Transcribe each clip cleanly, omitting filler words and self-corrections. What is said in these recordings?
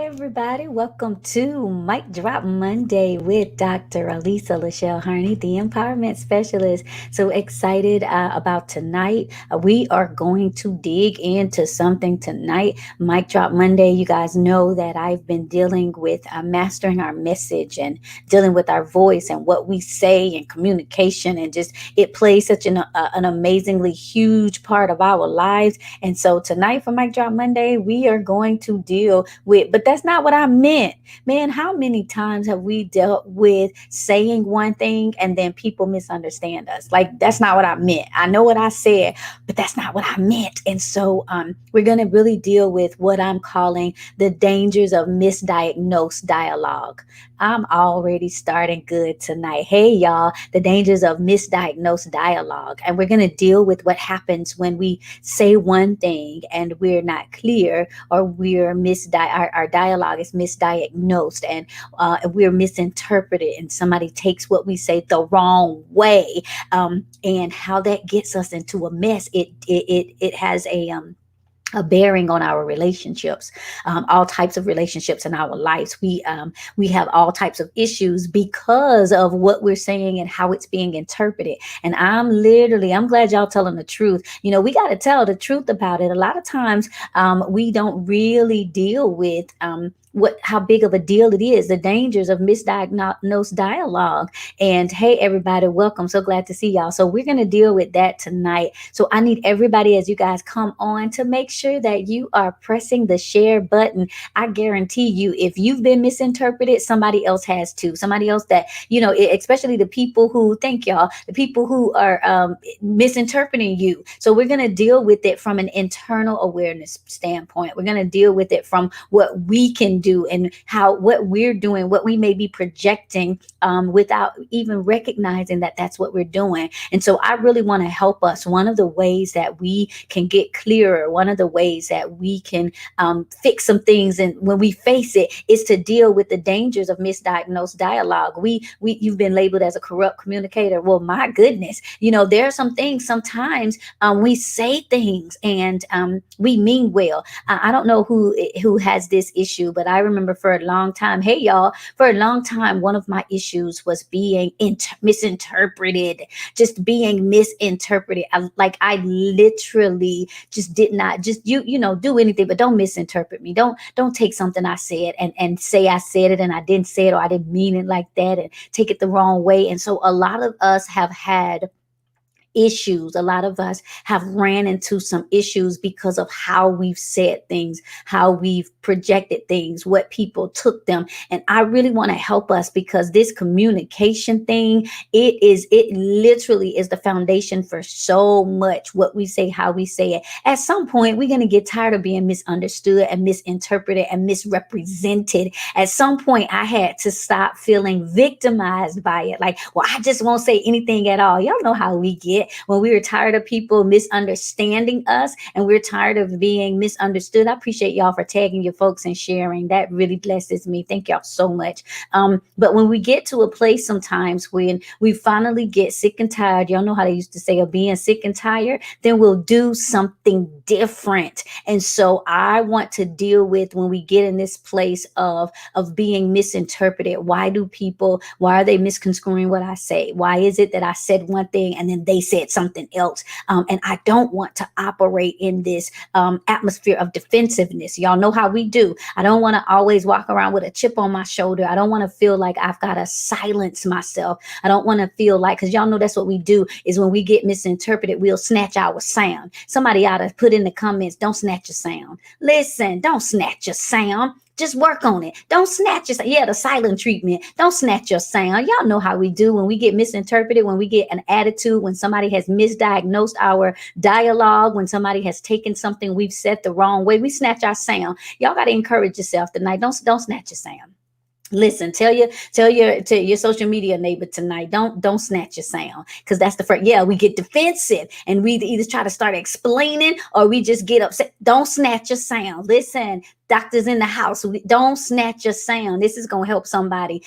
everybody. Welcome to Mic Drop Monday with Dr. Elisa, LaShell, Harney, the Empowerment Specialist. So excited about tonight. We are going to dig into something tonight. Mic Drop Monday, you guys know that I've been dealing with mastering our message and dealing with our voice and what we say and communication, and just it plays such an amazingly huge part of our lives. And so tonight for Mic Drop Monday, we are going to deal with, but that's not what I meant. Man, how many times have we dealt with saying one thing and then people misunderstand us? Like, that's not what I meant. I know what I said, but that's not what I meant. And so we're going to really deal with what I'm calling the dangers of misdiagnosed dialogue. I'm already starting good tonight. Hey, y'all, the dangers of misdiagnosed dialogue. And we're going to deal with what happens when we say one thing and we're not clear, or we're our dialogue is misdiagnosed, and we're misinterpreted, and somebody takes what we say the wrong way, and how that gets us into a mess. It has a bearing on our relationships, all types of relationships in our lives. We have all types of issues because of what we're saying and how it's being interpreted. And I'm glad y'all telling the truth. You know, we got to tell the truth about it. A lot of times, we don't really deal with how big of a deal it is, the dangers of misdiagnosed dialogue. And hey, everybody, welcome. So glad to see y'all. So we're going to deal with that tonight. So I need everybody, as you guys come on, to make sure that you are pressing the share button. I guarantee you, if you've been misinterpreted, somebody else has too. Somebody else that, especially the people who, thank y'all, the people who are misinterpreting you. So we're going to deal with it from an internal awareness standpoint. We're going to deal with it from what we can do and what we're doing, what we may be projecting without even recognizing that that's what we're doing. And so I really want to help us. One of the ways that we can get clearer, one of the ways that we can fix some things, and when we face it, is to deal with the dangers of misdiagnosed dialogue. You've been labeled as a corrupt communicator. Well, my goodness, there are some things sometimes we say things and we mean well. I don't know who has this issue, but I remember for a long time, hey y'all, for a long time, one of my issues was being misinterpreted, just being misinterpreted. I literally just did not do anything, but don't misinterpret me. Don't take something I said and say I said it and I didn't say it, or I didn't mean it like that, and take it the wrong way. And so a lot of us have had issues. A lot of us have ran into some issues because of how we've said things, how we've projected things, what people took them. And I really want to help us, because this communication thing, it literally is the foundation for so much. What we say, how we say it. At some point, we're going to get tired of being misunderstood and misinterpreted and misrepresented. At some point, I had to stop feeling victimized by it. Like, well, I just won't say anything at all. Y'all know how we get when we were tired of people misunderstanding us, and we're tired of being misunderstood. I appreciate y'all for tagging your folks and sharing. That really blesses me. Thank y'all so much. But when we get to a place sometimes when we finally get sick and tired, y'all know how they used to say of being sick and tired, then we'll do something different. And so I want to deal with when we get in this place of being misinterpreted. Why are they misconstruing what I say? Why is it that I said one thing and then they said something else? And I don't want to operate in this atmosphere of defensiveness. Y'all know how we do. I don't want to always walk around with a chip on my shoulder. I don't want to feel like I've got to silence myself. I don't want to feel like, because y'all know that's what we do, is when we get misinterpreted, we'll snatch our sound. Somebody ought to put in the comments, don't snatch your sound. Listen, don't snatch your sound. Just work on it. Don't snatch your, the silent treatment. Don't snatch your sound. Y'all know how we do when we get misinterpreted, when we get an attitude, when somebody has misdiagnosed our dialogue, when somebody has taken something we've said the wrong way, we snatch our sound. Y'all got to encourage yourself tonight. Don't snatch your sound. Listen, tell your social media neighbor tonight, don't snatch your sound, because that's the first. Yeah, we get defensive and we either try to start explaining or we just get upset. Don't snatch your sound. Listen, Doctors in the house, don't snatch your sound. This is going to help somebody,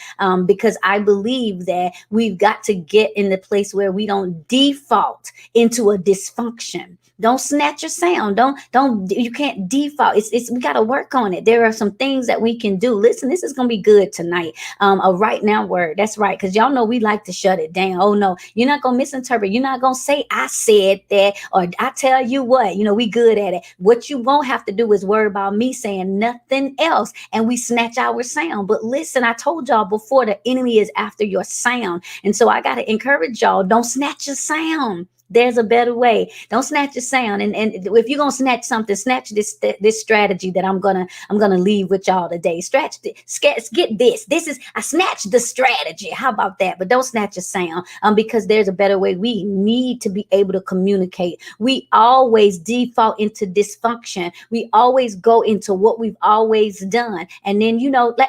because I believe that we've got to get in the place where we don't default into a dysfunction. Don't snatch your sound. Don't you can't default. It's we got to work on it. There are some things that we can do. Listen, this is going to be good tonight. A right now word. That's right, because y'all know we like to shut it down. Oh no, you're not going to misinterpret. You're not going to say I said that, or I tell you what. We good at it. What you won't have to do is worry about me saying nothing else, and we snatch our sound. But listen, I told y'all before, the enemy is after your sound, and so I got to encourage y'all: don't snatch your sound. There's a better way. Don't snatch your sound. And if you're gonna snatch something, snatch this strategy that I'm gonna leave with y'all today. Get this. This is I snatched the strategy. How about that? But don't snatch your sound. Because there's a better way. We need to be able to communicate. We always default into dysfunction. We always go into what we've always done. And then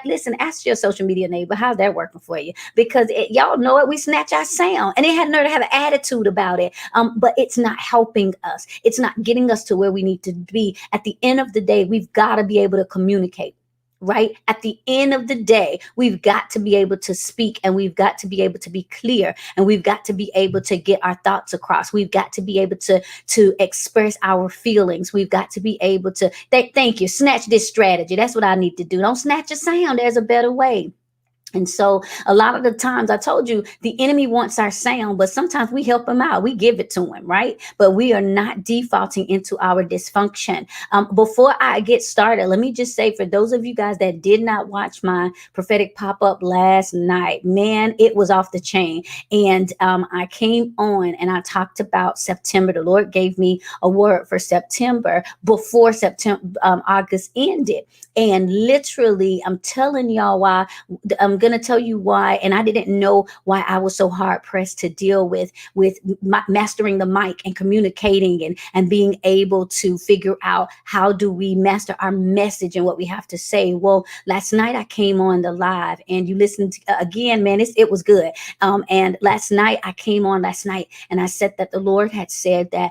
listen, ask your social media neighbor, how's that working for you? Because y'all know it, we snatch our sound. And they had nerve to have an attitude about it. But it's not helping us. It's not getting us to where we need to be. At the end of the day, we've got to be able to communicate. Right? At the end of the day, we've got to be able to speak, and we've got to be able to be clear, and we've got to be able to get our thoughts across. We've got to be able to express our feelings. We've got to be able to thank you. Snatch this strategy. That's what I need to do. Don't snatch your sound. There's a better way. And so a lot of the times, I told you, the enemy wants our sound, but sometimes we help him out. We give it to him, right? But we are not defaulting into our dysfunction. Before I get started, let me just say, for those of you guys that did not watch my prophetic pop-up last night, man, it was off the chain. And I came on and I talked about September. The Lord gave me a word for September before August ended. And literally, I'm telling y'all why. I'm going to tell you why. And I didn't know why I was so hard pressed to deal with mastering the mic and communicating and being able to figure out how do we master our message and what we have to say. Well, last night I came on the live, and you listened again, man, it was good. And last night I came on and I said that the Lord had said that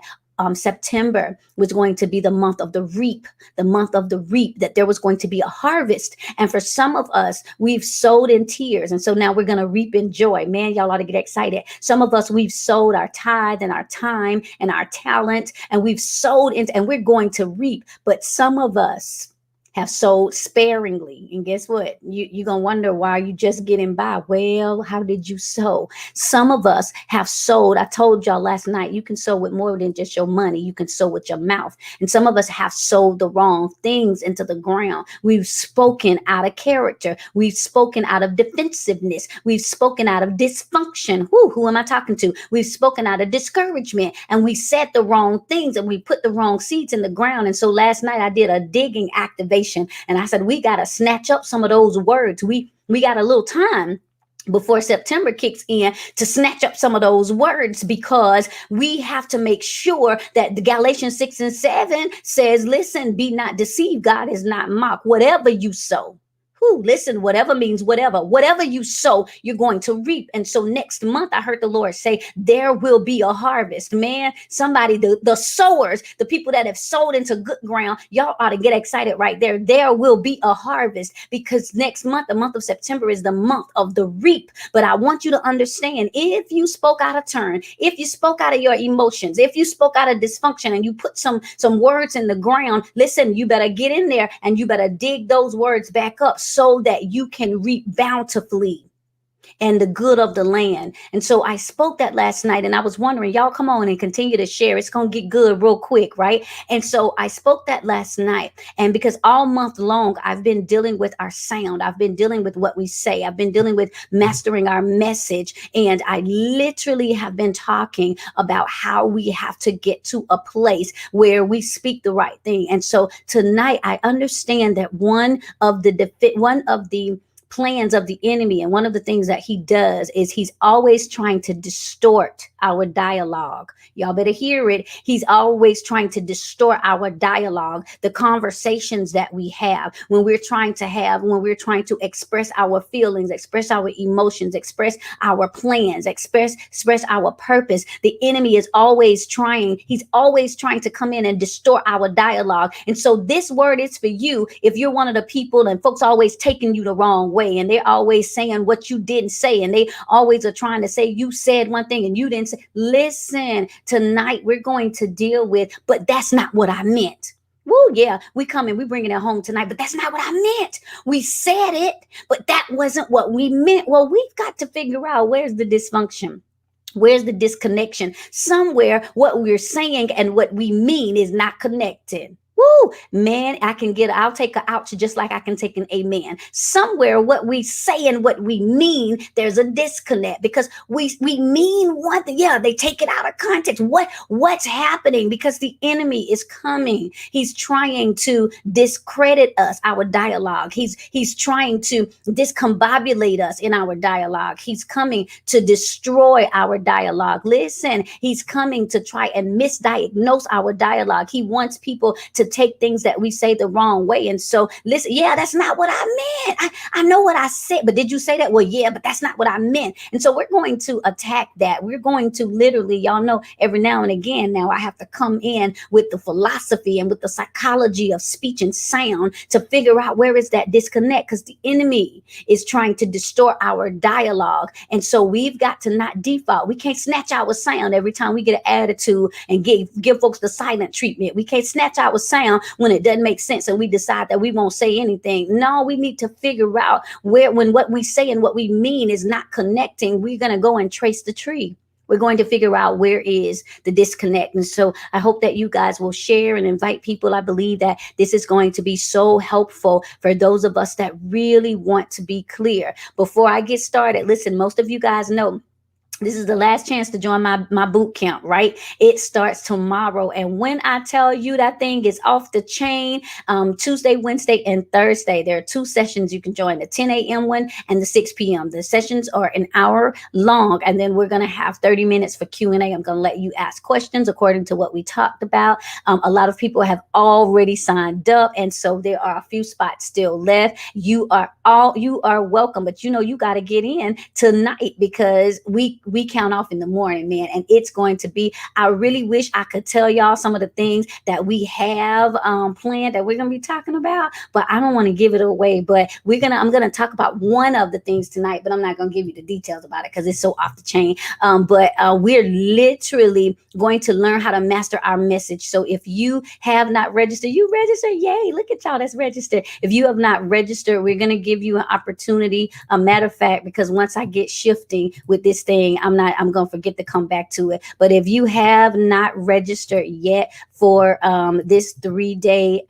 September was going to be the month of the reap, that there was going to be a harvest. And for some of us, we've sowed in tears. And so now we're going to reap in joy. Man, y'all ought to get excited. Some of us, we've sowed our tithe and our time and our talent, and we've sowed into, and we're going to reap. But some of us have sowed sparingly. And guess what? You're going to wonder, why are you just getting by? Well, how did you sow? Some of us have sowed. I told y'all last night, you can sow with more than just your money. You can sow with your mouth. And some of us have sowed the wrong things into the ground. We've spoken out of character. We've spoken out of defensiveness. We've spoken out of dysfunction. Who am I talking to? We've spoken out of discouragement, and we said the wrong things, and we put the wrong seeds in the ground. And so last night I did a digging activation. And I said, we got to snatch up some of those words. We got a little time before September kicks in to snatch up some of those words, because we have to make sure that the Galatians 6:7 says, listen, be not deceived. God is not mocked. Whatever you sow. Listen, whatever means whatever you sow, you're going to reap. And so next month, I heard the Lord say, there will be a harvest. Man, somebody, the sowers, the people that have sowed into good ground, y'all ought to get excited right there. There will be a harvest, because next month, the month of September, is the month of the reap. But I want you to understand, if you spoke out of turn, if you spoke out of your emotions, if you spoke out of dysfunction, and you put some words in the ground, listen, you better get in there and you better dig those words back up, so that you can reap bountifully and the good of the land. And so I spoke that last night, and I was wondering, y'all come on and continue to share. It's going to get good real quick, right? And so I spoke that last night, and because all month long, I've been dealing with our sound. I've been dealing with what we say. I've been dealing with mastering our message. And I literally have been talking about how we have to get to a place where we speak the right thing. And so tonight, I understand that one of the plans of the enemy. And one of the things that he does is he's always trying to distort our dialogue. Y'all better hear it. He's always trying to distort our dialogue, the conversations that we have when we're trying to express our feelings, express our emotions, express our plans, express our purpose. The enemy is he's always trying to come in and distort our dialogue. And so this word is for you if you're one of the people and folks always taking you the wrong way, and they're always saying what you didn't say, and they always are trying to say you said one thing and you didn't say. Listen, tonight we're going to deal with, but that's not what I meant. Woo, yeah, we coming, we bringing it home tonight, but that's not what I meant. We said it, but that wasn't what we meant. Well, we've got to figure out where's the dysfunction. Where's the disconnection? Somewhere what we're saying and what we mean is not connected. Woo, man, I'll take an ouch just like I can take an amen. Somewhere what we say and what we mean, there's a disconnect because we mean one thing. Yeah, they take it out of context. What's happening? Because the enemy is coming. He's trying to discredit us, our dialogue. He's trying to discombobulate us in our dialogue. He's coming to destroy our dialogue. Listen, he's coming to try and misdiagnose our dialogue. He wants people to take things that we say the wrong way. And so listen, yeah, that's not what I meant. I know what I said, but did you say that? Well, yeah, but that's not what I meant. And so we're going to attack that. We're going to literally, y'all know, every now and again, now I have to come in with the philosophy and with the psychology of speech and sound to figure out where is that disconnect, because the enemy is trying to distort our dialogue. And so we've got to not default. We can't snatch our sound every time we get an attitude and give folks the silent treatment. We can't snatch our sound when it doesn't make sense and we decide that we won't say anything. No, we need to figure out when what we say and what we mean is not connecting. We're going to go and trace the tree. We're going to figure out where is the disconnect. And so I hope that you guys will share and invite people. I believe that this is going to be so helpful for those of us that really want to be clear. Before I get started, listen, most of you guys know this is the last chance to join my boot camp, right? It starts tomorrow. And when I tell you that thing is off the chain, Tuesday, Wednesday, and Thursday, there are 2 sessions you can join, the 10 a.m. one and the 6 p.m. The sessions are an hour long, and then we're going to have 30 minutes for Q&A. I'm going to let you ask questions according to what we talked about. A lot of people have already signed up, and so there are a few spots still left. You are welcome, but you got to get in tonight because we count off in the morning, man. And it's going to be, I really wish I could tell y'all some of the things that we have planned that we're going to be talking about, but I don't want to give it away. But I'm going to talk about one of the things tonight, but I'm not going to give you the details about it because it's so off the chain. But we're literally going to learn how to master our message. So if you have not registered, you register. Yay. Look at y'all that's registered. If you have not registered, we're going to give you an opportunity. A matter of fact, because once I get shifting with this thing, I'm going to forget to come back to it. But if you have not registered yet for this 3-day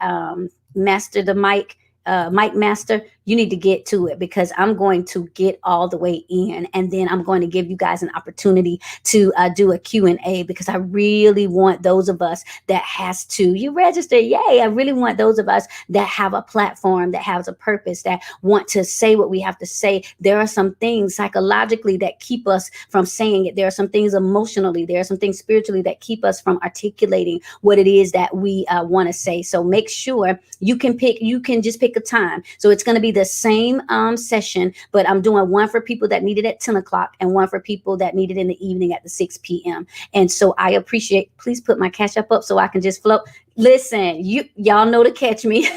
Master the Mic Master, you need to get to it because I'm going to get all the way in, and then I'm going to give you guys an opportunity to do a Q&A because I really want those of us that you register. Yay. I really want those of us that have a platform, that has a purpose, that want to say what we have to say. There are some things psychologically that keep us from saying it. There are some things emotionally. There are some things spiritually that keep us from articulating what it is that we want to say. So make sure you can just pick a time. So it's going to be the same session, but I'm doing one for people that need it at 10 o'clock and one for people that need it in the evening at the 6 p.m. And so I appreciate, please put my cash up so I can just float. Listen, y'all know to catch me.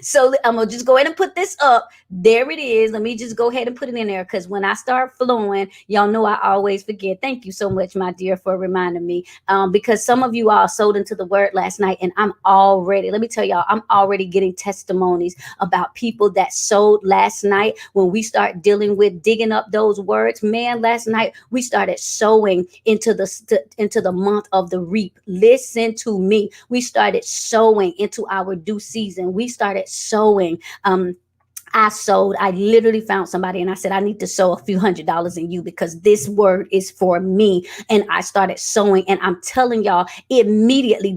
So I'm going to just go ahead and put this up. There it is. Let me just go ahead and put it in there because when I start flowing, y'all know I always forget. Thank you so much, my dear, for reminding me. Because some of you all sold into the word last night, and let me tell y'all, I'm already getting testimonies about people that sold last night when we start digging up those words. Man, last night we started sowing into the month of the reap. Listen to me. We started sowing into our due season. We started sowing I literally found somebody and I said, I need to sow a few $100s in you because this word is for me. And I started sowing, and I'm telling y'all, immediately,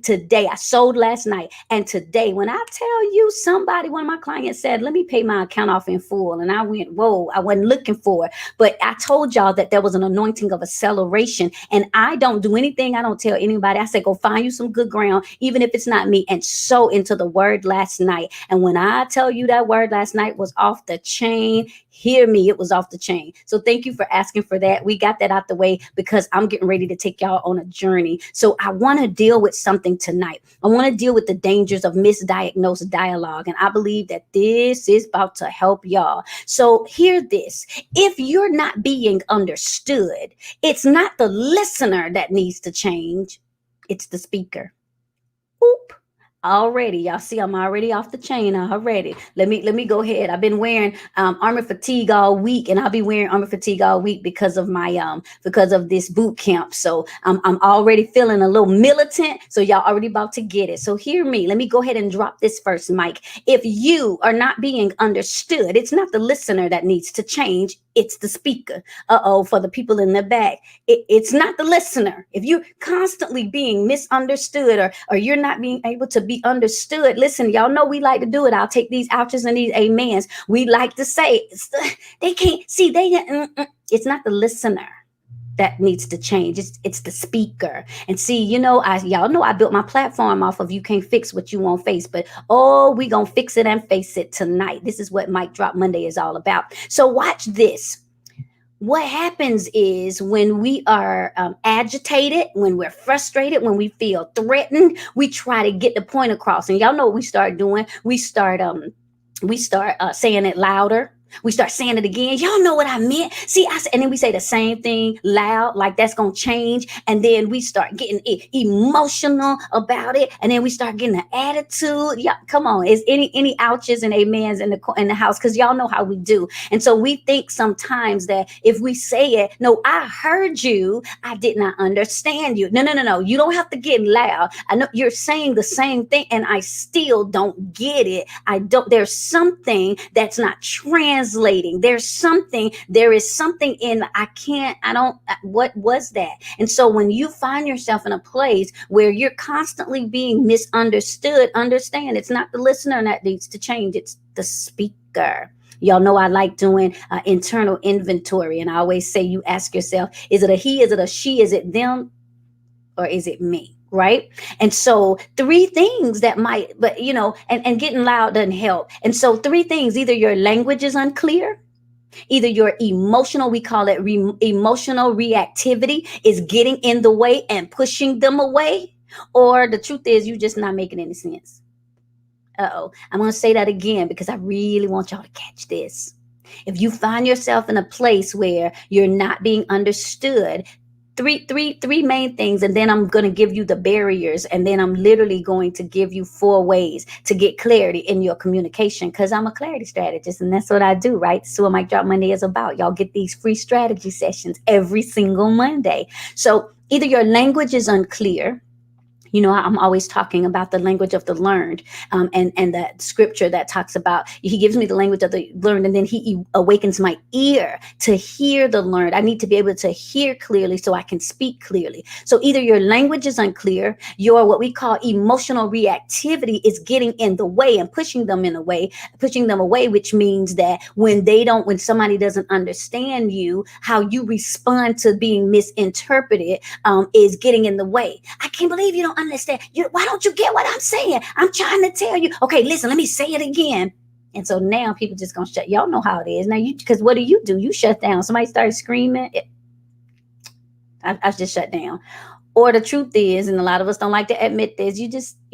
today, I sold last night. And today, when I tell you, one of my clients said, let me pay my account off in full. And I went, whoa, I wasn't looking for it. But I told y'all that there was an anointing of acceleration. And I don't do anything. I don't tell anybody. I say, go find you some good ground, even if it's not me, and sow into the word last night. And when I tell you that word last night was off the chain, hear me, it was off the chain. So thank you for asking for that. We got that out the way because I'm getting ready to take y'all on a journey. So I want to deal with something tonight. I want to deal with the dangers of misdiagnosed dialogue. And I believe that this is about to help y'all. So hear this. If you're not being understood, it's not the listener that needs to change, it's the speaker. Oop. Already, y'all see, I'm already off the chain already. Let me go ahead. I've been wearing armor fatigue all week, and I'll be wearing armor fatigue all week because of because of this boot camp. So I'm already feeling a little militant. So y'all already about to get it. So hear me. Let me go ahead and drop this first, Mike. If you are not being understood, it's not the listener that needs to change. It's the speaker. For the people in the back, it's not the listener. If you're constantly being misunderstood, or you're not being able to be understood, listen, y'all know we like to do it. I'll take these ouches and these amens. We like to say they can't see. It's not the listener that needs to change. It's the speaker. And see, y'all know I built my platform off of you can't fix what you won't face, but we gonna fix it and face it tonight. This is what Mic Drop Monday is all about. So watch this. What happens is when we are agitated, when we're frustrated, when we feel threatened, we try to get the point across. And y'all know what we start doing. We start saying it louder. We start saying it again. Y'all know what I meant. See, and then we say the same thing loud, like that's going to change. And then we start getting emotional about it. And then we start getting an attitude. Yeah, come on. Is any ouches and amens in the house? Because y'all know how we do. And so we think sometimes that if we say it, no, I heard you, I did not understand you. No. You don't have to get loud. I know you're saying the same thing and I still don't get it. There's something that's not translating. There is something in, what was that? And so when you find yourself in a place where you're constantly being misunderstood, understand it's not the listener that needs to change, it's the speaker. Y'all know I like doing internal inventory. And I always say, you ask yourself, is it a he, is it a she, is it them, or is it me? Right? And so 3 things that might, but and getting loud doesn't help. And so 3 things: either your language is unclear, either your emotional, we call it emotional reactivity, is getting in the way and pushing them away, or the truth is you just not making any sense. I'm going to say that again because I really want y'all to catch this. If you find yourself in a place where you're not being understood, three main things, and then I'm going to give you the barriers, and then I'm literally going to give you 4 ways to get clarity in your communication, because I'm a clarity strategist, and that's what I do, right? So what Mic Drop Monday is about. Y'all get these free strategy sessions every single Monday. So either your language is unclear. I'm always talking about the language of the learned, and that scripture that talks about, he gives me the language of the learned, and then he awakens my ear to hear the learned. I need to be able to hear clearly so I can speak clearly. So either your language is unclear, your what we call emotional reactivity is getting in the way and pushing them away, which means that when somebody doesn't understand you, how you respond to being misinterpreted is getting in the way. I can't believe you don't understand. Why don't you get what I'm saying? I'm trying to tell you. Okay, listen, let me say it again. And so now people just gonna shut. Y'all know how it is now. Because what do? You shut down. Somebody started screaming. I just shut down. Or the truth is, and a lot of us don't like to admit this, you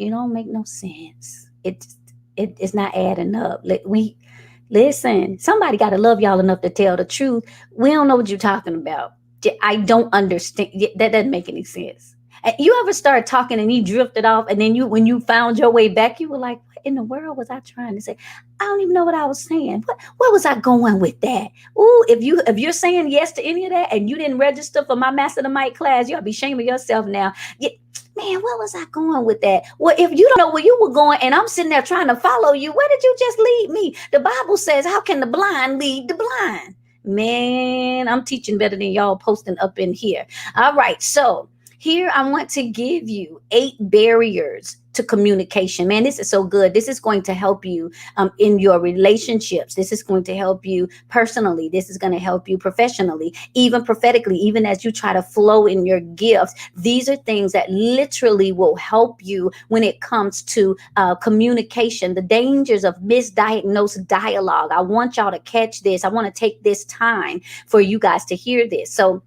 don't make no sense. It's not adding up. Listen. Somebody got to love y'all enough to tell the truth. We don't know what you're talking about. I don't understand. That doesn't make any sense. And you ever start talking and you drifted off, and then when you found your way back, you were like, what in the world was I trying to say? I don't even know what I was saying. Where was I going with that? Ooh, if you're saying yes to any of that and you didn't register for my Master the Mic class, you ought to be ashamed of yourself now. Man, where was I going with that? Well, if you don't know where you were going and I'm sitting there trying to follow you, where did you just lead me? The Bible says, how can the blind lead the blind? Man, I'm teaching better than y'all posting up in here. All right, so here I want to give you 8 barriers to communication. Man, this is so good. This is going to help you in your relationships. This is going to help you personally. This is going to help you professionally, even prophetically, even as you try to flow in your gifts. These are things that literally will help you when it comes to communication, the dangers of misdiagnosed dialogue. I want y'all to catch this. I want to take this time for you guys to hear this. So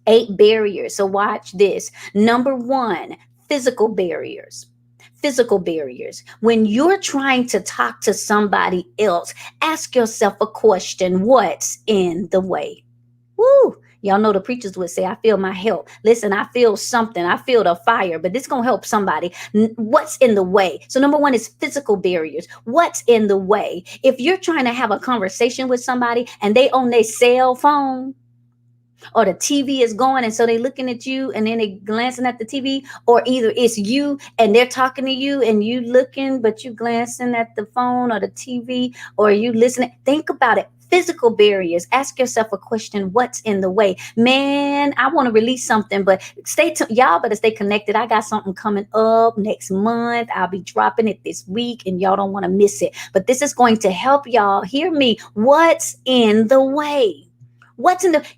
8 barriers. So watch this. Number 1, physical barriers. Physical barriers. When you're trying to talk to somebody else, ask yourself a question. What's in the way? Woo! Y'all know the preachers would say, I feel my help. Listen, I feel something. I feel the fire, but this going to help somebody. What's in the way? So number 1 is physical barriers. What's in the way? If you're trying to have a conversation with somebody and they on their cell phone, or the TV is going, and so they looking at you and then they glancing at the TV, or either it's you and they're talking to you and you looking but you glancing at the phone or the TV, or you listening. Think about it. Physical barriers. Ask yourself a question. What's in the way? Man, I want to release something, but y'all better stay connected. I got something coming up next month. I'll be dropping it this week and y'all don't want to miss it. But this is going to help y'all. Hear me. What's in the way?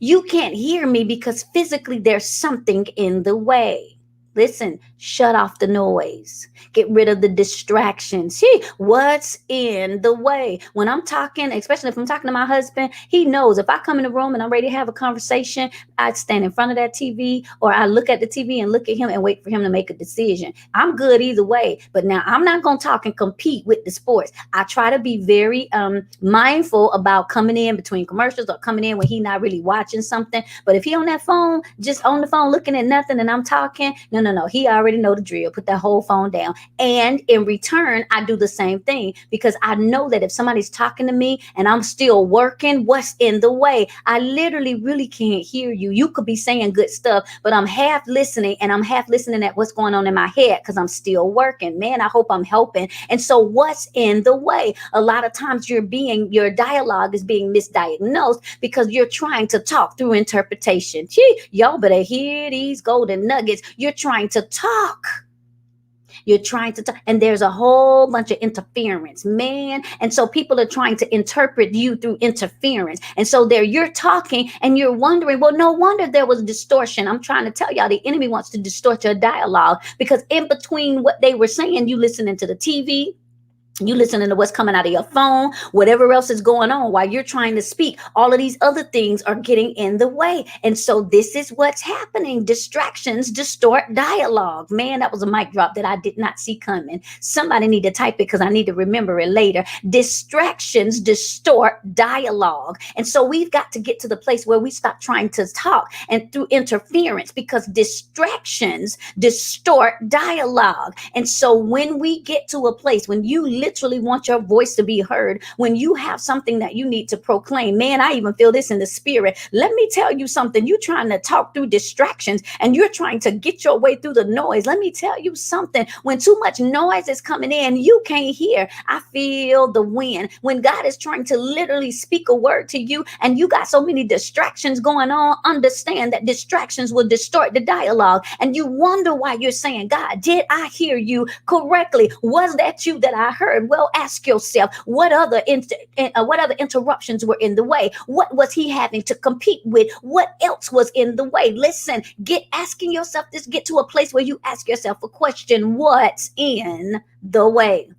You can't hear me because physically there's something in the way. Listen, shut off the noise. Get rid of the distractions. What's in the way? When I'm talking, especially if I'm talking to my husband, he knows if I come in the room and I'm ready to have a conversation, I stand in front of that TV, or I look at the TV and look at him and wait for him to make a decision. I'm good either way. But now I'm not going to talk and compete with the sports. I try to be very mindful about coming in between commercials or coming in when he's not really watching something. But if he on that phone, just on the phone looking at nothing and I'm talking, no. He already know the drill. Put that whole phone down. And in return, I do the same thing because I know that if somebody's talking to me and I'm still working, what's in the way? I literally really can't hear you. You could be saying good stuff, but I'm half listening, and I'm half listening at what's going on in my head because I'm still working. Man, I hope I'm helping. And so what's in the way? A lot of times your dialogue is being misdiagnosed because you're trying to talk through interpretation. Y'all better hear these golden nuggets. You're trying to talk. And there's a whole bunch of interference, man. And so people are trying to interpret you through interference. And so you're talking and you're wondering, well, no wonder there was distortion. I'm trying to tell y'all, the enemy wants to distort your dialogue because in between what they were saying, you listening to the TV, you listening to what's coming out of your phone, whatever else is going on while you're trying to speak. All of these other things are getting in the way. And so this is what's happening. Distractions distort dialogue. Man, that was a mic drop that I did not see coming. Somebody need to type it because I need to remember it later. Distractions distort dialogue. And so we've got to get to the place where we stop trying to talk and through interference, because distractions distort dialogue. And so when we get to a place when you literally want your voice to be heard, when you have something that you need to proclaim, man, I even feel this in the spirit. Let me tell you something. You're trying to talk through distractions and you're trying to get your way through the noise. Let me tell you something. When too much noise is coming in, you can't hear. I feel the wind. When God is trying to literally speak a word to you and you got so many distractions going on, understand that distractions will distort the dialogue. And you wonder why you're saying, God, did I hear you correctly? Was that you that I heard? Well, ask yourself, what other interruptions were in the way? What was he having to compete with? What else was in the way? Listen, get to a place where you ask yourself a question. What's in the way?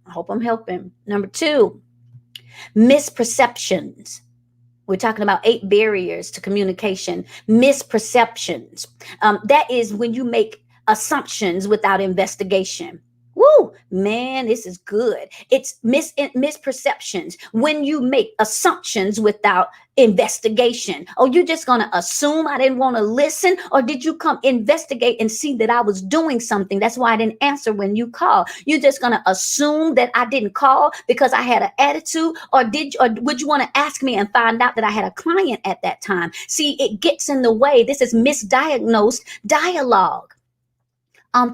I hope I'm helping. Number 2, misperceptions. We're talking about 8 barriers to communication. Misperceptions. That is when you make assumptions without investigation. Woo, man, this is good. It's misperceptions when you make assumptions without investigation. Oh, you're just going to assume I didn't want to listen? Or did you come investigate and see that I was doing something? That's why I didn't answer when you called. You're just going to assume that I didn't call because I had an attitude? Or would you want to ask me and find out that I had a client at that time? See, it gets in the way. This is misdiagnosed dialogue.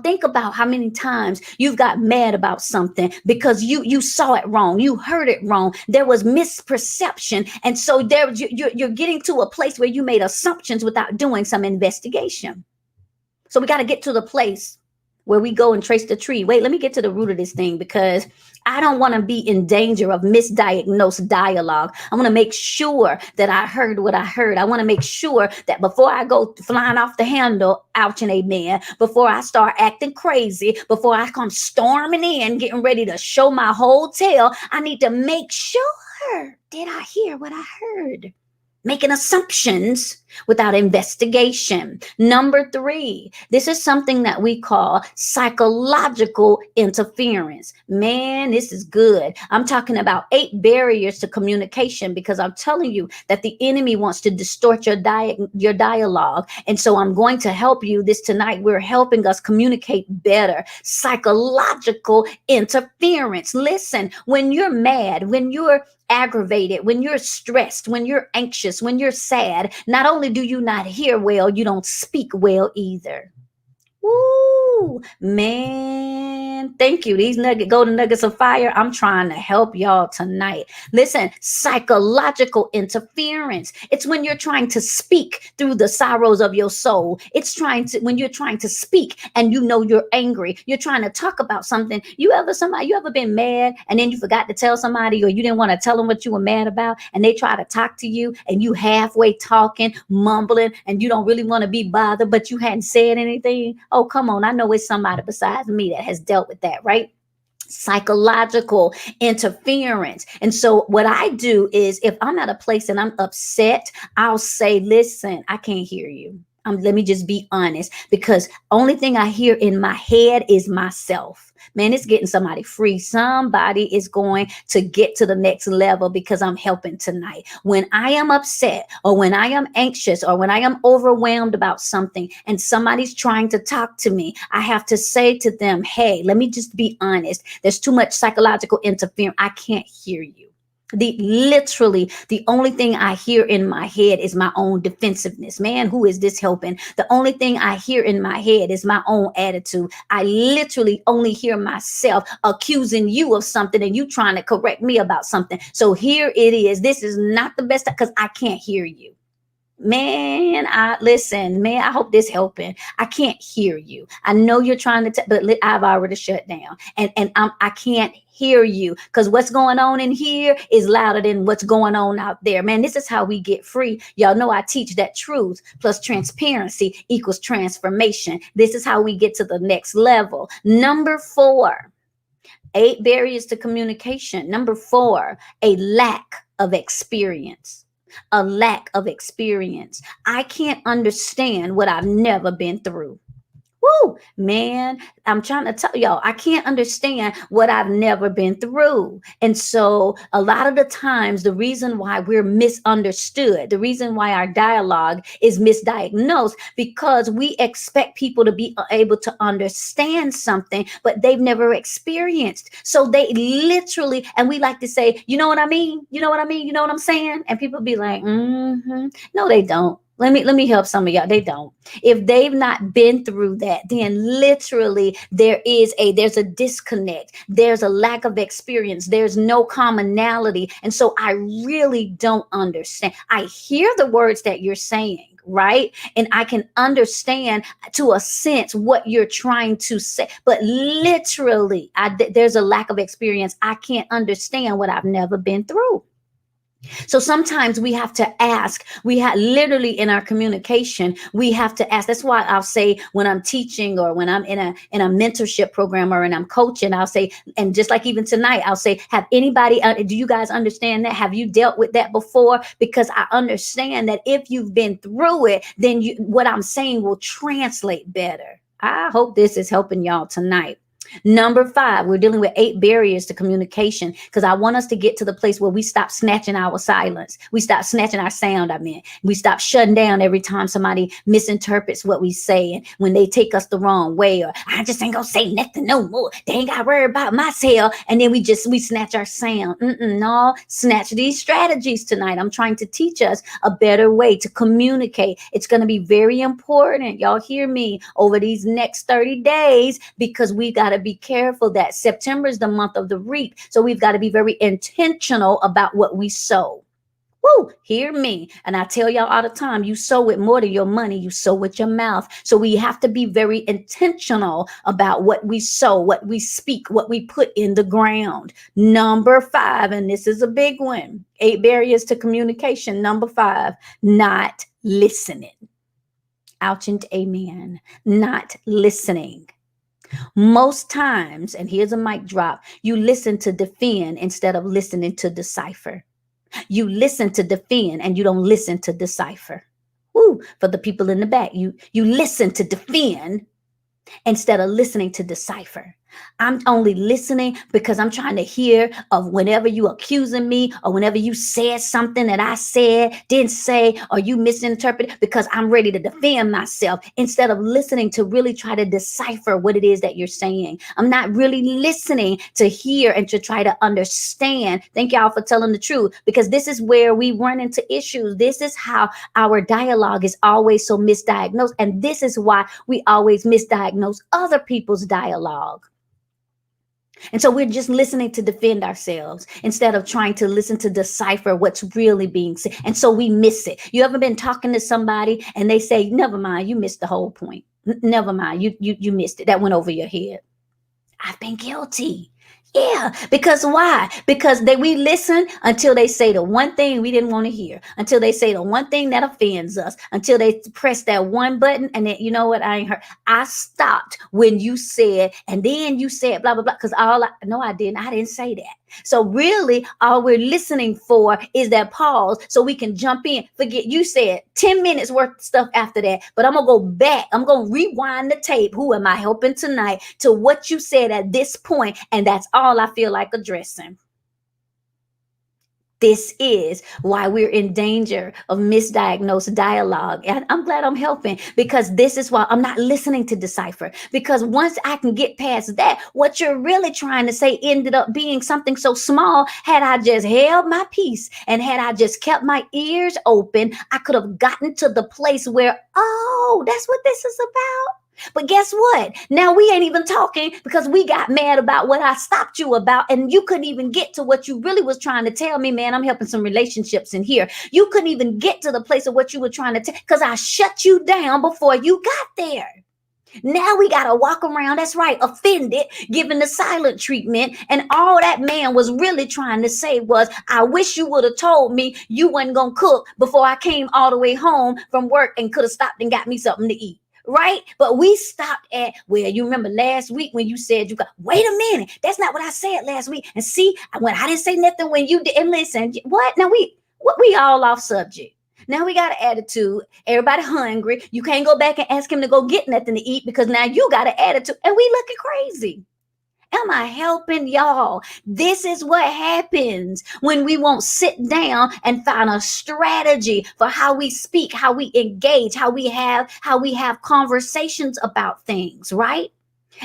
Think about how many times you've got mad about something because you saw it wrong, you heard it wrong, there was misperception, and so there you're getting to a place where you made assumptions without doing some investigation. So we got to get to the place where we go and trace the tree. Wait, let me get to the root of this thing, because I don't want to be in danger of misdiagnosed dialogue. I want to make sure that I heard what I heard. I want to make sure that before I go flying off the handle, ouch and amen, before I start acting crazy, before I come storming in, getting ready to show my whole tail, I need to make sure, did I hear what I heard? Making assumptions without investigation. Number 3, this is something that we call psychological interference. Man, this is good. I'm talking about 8 barriers to communication, because I'm telling you that the enemy wants to distort your dialogue. And so I'm going to help you this tonight. We're helping us communicate better. Psychological interference. Listen, when you're mad, when you're aggravated, when you're stressed, when you're anxious, when you're sad, not only do you not hear well, you don't speak well either. Woo, man. Thank you. These golden nuggets of fire. I'm trying to help y'all tonight. Listen, psychological interference. It's when you're trying to speak through the sorrows of your soul. It's when you're trying to speak and you know you're angry. You're trying to talk about something. You ever been mad and then you forgot to tell somebody, or you didn't want to tell them what you were mad about, and they try to talk to you and you halfway talking, mumbling, and you don't really want to be bothered, but you hadn't said anything? Oh, come on. I know it's somebody besides me that has dealt with that, right? Psychological interference. And so what I do is, if I'm at a place and I'm upset, I'll say, listen, I can't hear you. Let me just be honest, because only thing I hear in my head is myself. Man, it's getting somebody free. Somebody is going to get to the next level because I'm helping tonight. When I am upset, or when I am anxious, or when I am overwhelmed about something and somebody's trying to talk to me, I have to say to them, hey, let me just be honest. There's too much psychological interference. I can't hear you. Literally, the only thing I hear in my head is my own defensiveness. Man, who is this helping? The only thing I hear in my head is my own attitude. I literally only hear myself accusing you of something and you trying to correct me about something. So here it is. This is not the best, because I can't hear you. Man, I hope this helping. I can't hear you. I know you're trying to, but I've already shut down, and I can't hear you, because what's going on in here is louder than what's going on out there. Man, this is how we get free. Y'all know I teach that truth plus transparency equals transformation. This is how we get to the next level. Number 4, 8 barriers to communication. Number 4, a lack of experience. A lack of experience. I can't understand what I've never been through. Woo, man, I'm trying to tell y'all, I can't understand what I've never been through. And so a lot of the times, the reason why we're misunderstood, the reason why our dialogue is misdiagnosed, because we expect people to be able to understand something, but they've never experienced. So they literally, and we like to say, you know what I mean? You know what I mean? You know what I'm saying? And people be like, no, they don't. Let me help some of y'all. They don't. If they've not been through that, then literally there's a disconnect. There's a lack of experience. There's no commonality. And so I really don't understand. I hear the words that you're saying, right? And I can understand to a sense what you're trying to say. But literally, there's a lack of experience. I can't understand what I've never been through. So sometimes we have to ask, literally in our communication, we have to ask. That's why I'll say, when I'm teaching, or when I'm in a mentorship program, or when I'm coaching, I'll say, and just like even tonight, I'll say, have anybody, do you guys understand that? Have you dealt with that before? Because I understand that if you've been through it, then what I'm saying will translate better. I hope this is helping y'all tonight. Number 5, we're dealing with 8 barriers to communication because I want us to get to the place where we stop snatching our silence. We stop snatching our sound. We stop shutting down every time somebody misinterprets what we say and when they take us the wrong way, or I just ain't gonna say nothing no more. They ain't gotta worry about myself. And then we snatch our sound. No, snatch these strategies tonight. I'm trying to teach us a better way to communicate. It's going to be very important. Y'all hear me over these next 30 days because we got to be careful that September is the month of the reap. So we've got to be very intentional about what we sow. Woo, hear me. And I tell y'all all the time, you sow with more than your money, you sow with your mouth. So we have to be very intentional about what we sow, what we speak, what we put in the ground. Number 5, and this is a big one, 8 barriers to communication. Number 5, not listening. Ouch and amen. Not listening. Most times, and here's a mic drop, you listen to defend instead of listening to decipher. You listen to defend and you don't listen to decipher. Woo, for the people in the back, you listen to defend instead of listening to decipher. I'm only listening because I'm trying to hear of whenever you accusing me or whenever you said something that I said, didn't say, or you misinterpreted, because I'm ready to defend myself instead of listening to really try to decipher what it is that you're saying. I'm not really listening to hear and to try to understand. Thank y'all for telling the truth, because this is where we run into issues. This is how our dialogue is always so misdiagnosed. And this is why we always misdiagnose other people's dialogue. And so we're just listening to defend ourselves instead of trying to listen to decipher what's really being said. And so we miss it. You ever been talking to somebody and they say, never mind, you missed the whole point. Never mind, you missed it. That went over your head. I've been guilty. Yeah, because why? Because we listen until they say the one thing we didn't want to hear, until they say the one thing that offends us, until they press that one button, and then, you know what, I ain't heard. I stopped when you said, and then you said blah, blah, blah, because no, I didn't say that. So really, all we're listening for is that pause so we can jump in. Forget you said 10 minutes worth of stuff after that, but I'm going to go back. I'm going to rewind the tape. Who am I helping tonight to what you said at this point? And that's all I feel like addressing. This is why we're in danger of misdiagnosed dialogue. And I'm glad I'm helping, because this is why I'm not listening to decipher. Because once I can get past that, what you're really trying to say ended up being something so small. Had I just held my peace and had I just kept my ears open, I could have gotten to the place where, oh, that's what this is about. But guess what? Now we ain't even talking because we got mad about what I stopped you about, and you couldn't even get to what you really was trying to tell me. Man, I'm helping some relationships in here. You couldn't even get to the place of what you were trying to tell because I shut you down before you got there. Now we got to walk around, that's right, offended, giving the silent treatment. And all that man was really trying to say was, I wish you would have told me you wasn't going to cook before I came all the way home from work and could have stopped and got me something to eat. Right? But we stopped at, well, you remember last week when you said wait a minute, that's not what I said last week. And see, when I didn't say nothing when you did. And listen, what? Now we all off subject. Now we got an attitude. Everybody hungry. You can't go back and ask him to go get nothing to eat because now you got an attitude and we looking crazy. Am I helping y'all? This is what happens when we won't sit down and find a strategy for how we speak, how we engage, how we have conversations about things, right?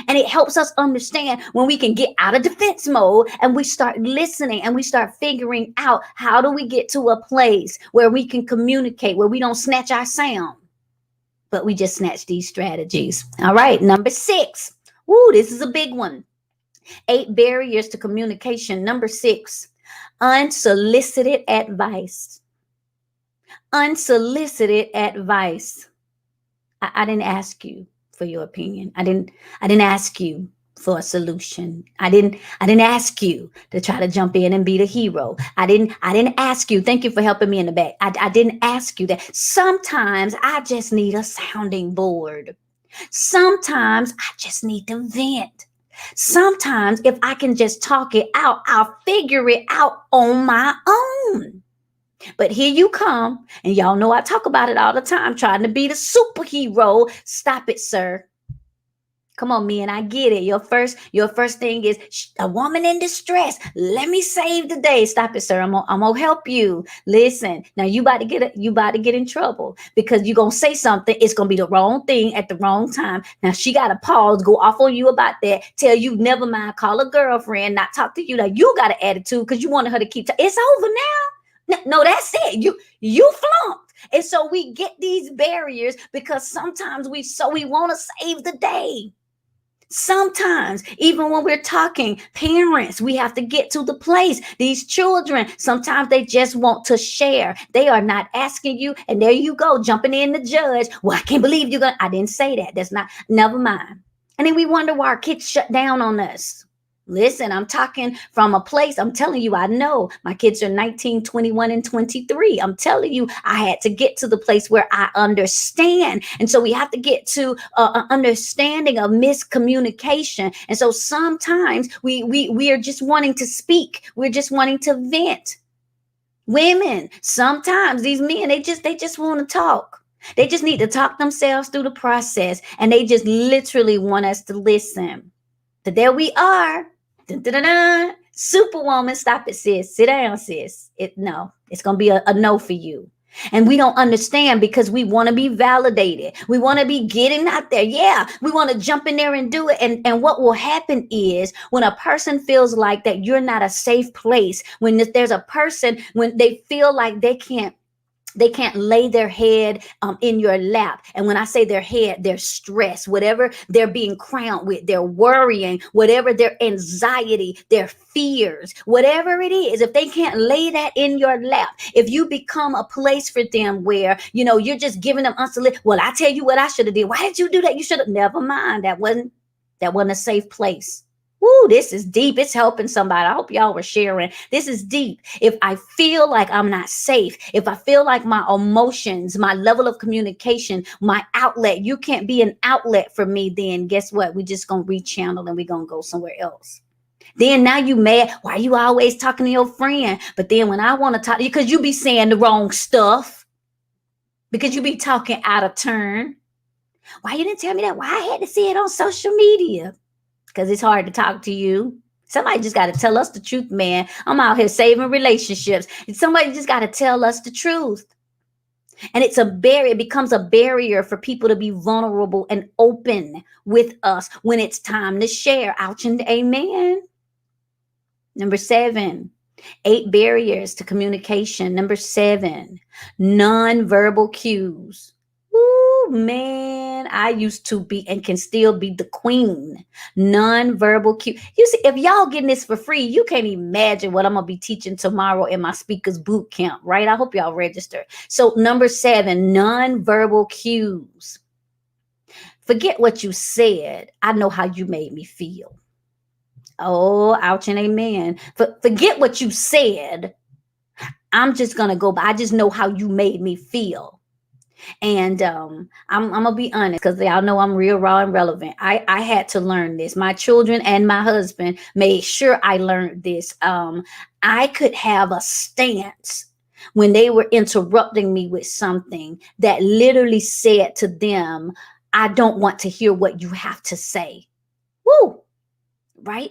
And it helps us understand when we can get out of defense mode and we start listening and we start figuring out how do we get to a place where we can communicate, where we don't snatch our sound, but we just snatch these strategies. All right, number 6. Ooh, this is a big one. 8 barriers to communication. Number 6, unsolicited advice. Unsolicited advice. I didn't ask you for your opinion. I didn't ask you for a solution. I didn't ask you to try to jump in and be the hero. I didn't ask you. Thank you for helping me in the back. I didn't ask you that. Sometimes I just need a sounding board. Sometimes I just need to vent. Sometimes if I can just talk it out, I'll figure it out on my own. But here you come, and y'all know I talk about it all the time, trying to be the superhero. Stop it, sir. Come on, man, I get it. Your first thing is a woman in distress. Let me save the day. Stop it, sir. I'm gonna help you. Listen, now you about to get in trouble because you're gonna say something. It's gonna be the wrong thing at the wrong time. Now she gotta pause, go off on you about that, tell you never mind, call a girlfriend, not talk to you. Like you got an attitude because you wanted her to keep. It's over now. No, that's it. You flunked. And so we get these barriers because sometimes we want to save the day. Sometimes, even when we're talking, parents, we have to get to the place. These children, sometimes they just want to share. They are not asking you. And there you go, jumping in the judge. Well, I can't believe I didn't say that. That's not, never mind. And then we wonder why our kids shut down on us. Listen, I'm talking from a place. I'm telling you, I know my kids are 19, 21, and 23. I'm telling you, I had to get to the place where I understand. And so we have to get to an understanding of miscommunication. And so sometimes we are just wanting to speak. We're just wanting to vent. Women, sometimes these men, they just want to talk. They just need to talk themselves through the process. And they just literally want us to listen. But there we are. Dun, dun, dun, dun. Superwoman, stop it, sis. Sit down, sis. No, it's going to be a no for you. And we don't understand because we want to be validated. We want to be getting out there. Yeah, we want to jump in there and do it. And what will happen is when a person feels like that you're not a safe place, when there's a person, when they feel like they can't lay their head in your lap. And when I say their head, their stress, whatever they're being crowned with, their worrying, whatever their anxiety, their fears, whatever it is, if they can't lay that in your lap, if you become a place for them where, you're just giving them unsolicited, well, I tell you what I should have did. Why did you do that? You should have, never mind. That wasn't a safe place. Woo, this is deep. It's helping somebody. I hope y'all were sharing. This is deep. If I feel like I'm not safe, if I feel like my emotions, my level of communication, my outlet, you can't be an outlet for me, then guess what? We're just going to rechannel and we're going to go somewhere else. Then now you mad. Why you always talking to your friend? But then when I want to talk to you, because you be saying the wrong stuff, because you be talking out of turn. Why you didn't tell me that? Why I had to see it on social media? Because it's hard to talk to you. Somebody just got to tell us the truth, man. I'm out here saving relationships. Somebody just got to tell us the truth. And it's a barrier. It becomes a barrier for people to be vulnerable and open with us when it's time to share. Ouch and amen. Number 7, 8 barriers to communication. Number 7, nonverbal cues. Ooh, man, I used to be and can still be the queen. Nonverbal cue. You see, if y'all getting this for free, you can't imagine what I'm going to be teaching tomorrow in my speakers boot camp, right? I hope y'all register. So number 7, nonverbal cues. Forget what you said. I know how you made me feel. Oh, ouch and amen. Forget what you said. I'm just going to go by. I just know how you made me feel. And I'm gonna be honest, because y'all know I'm real raw and relevant. I had to learn this. My children and my husband made sure I learned this. I could have a stance when they were interrupting me with something that literally said to them, I don't want to hear what you have to say. Woo! Right?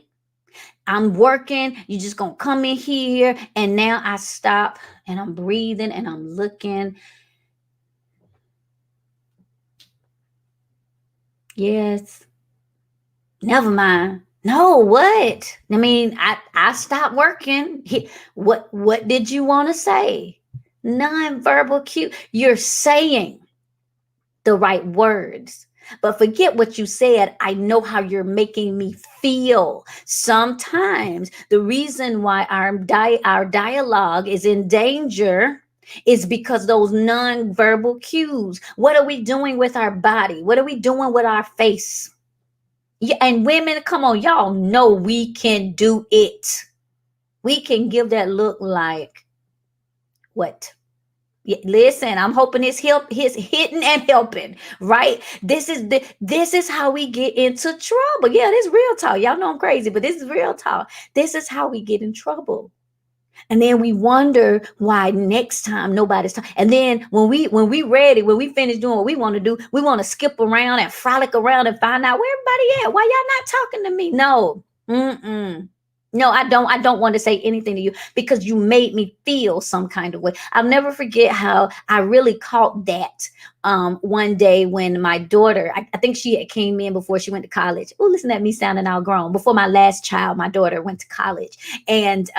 I'm working. You're just gonna come in here. And now I stop and I'm breathing and I'm looking. Yes. Never mind. No, what? I mean, I stopped working. What did you want to say? Nonverbal cue. You're saying the right words. But forget what you said. I know how you're making me feel. Sometimes the reason why our dialogue is in danger is because those nonverbal cues. What are we doing with our body? What are we doing with our face? Yeah, and women, come on, y'all know we can do it. We can give that look like what? Yeah, listen, I'm hoping his hitting and helping, right? This is how we get into trouble. Yeah, this is real talk. Y'all know I'm crazy, but this is real talk. This is how we get in trouble. And then we wonder why next time nobody's talking. And then when we finish doing what we want to do, we want to skip around and frolic around and find out where everybody at. Why y'all not talking to me? No. Mm-mm. No, I don't want to say anything to you because you made me feel some kind of way. I'll never forget how I really caught that one day when my daughter, I think she had came in before she went to college. Oh, listen at me sounding all grown. Before my last child, my daughter went to college, and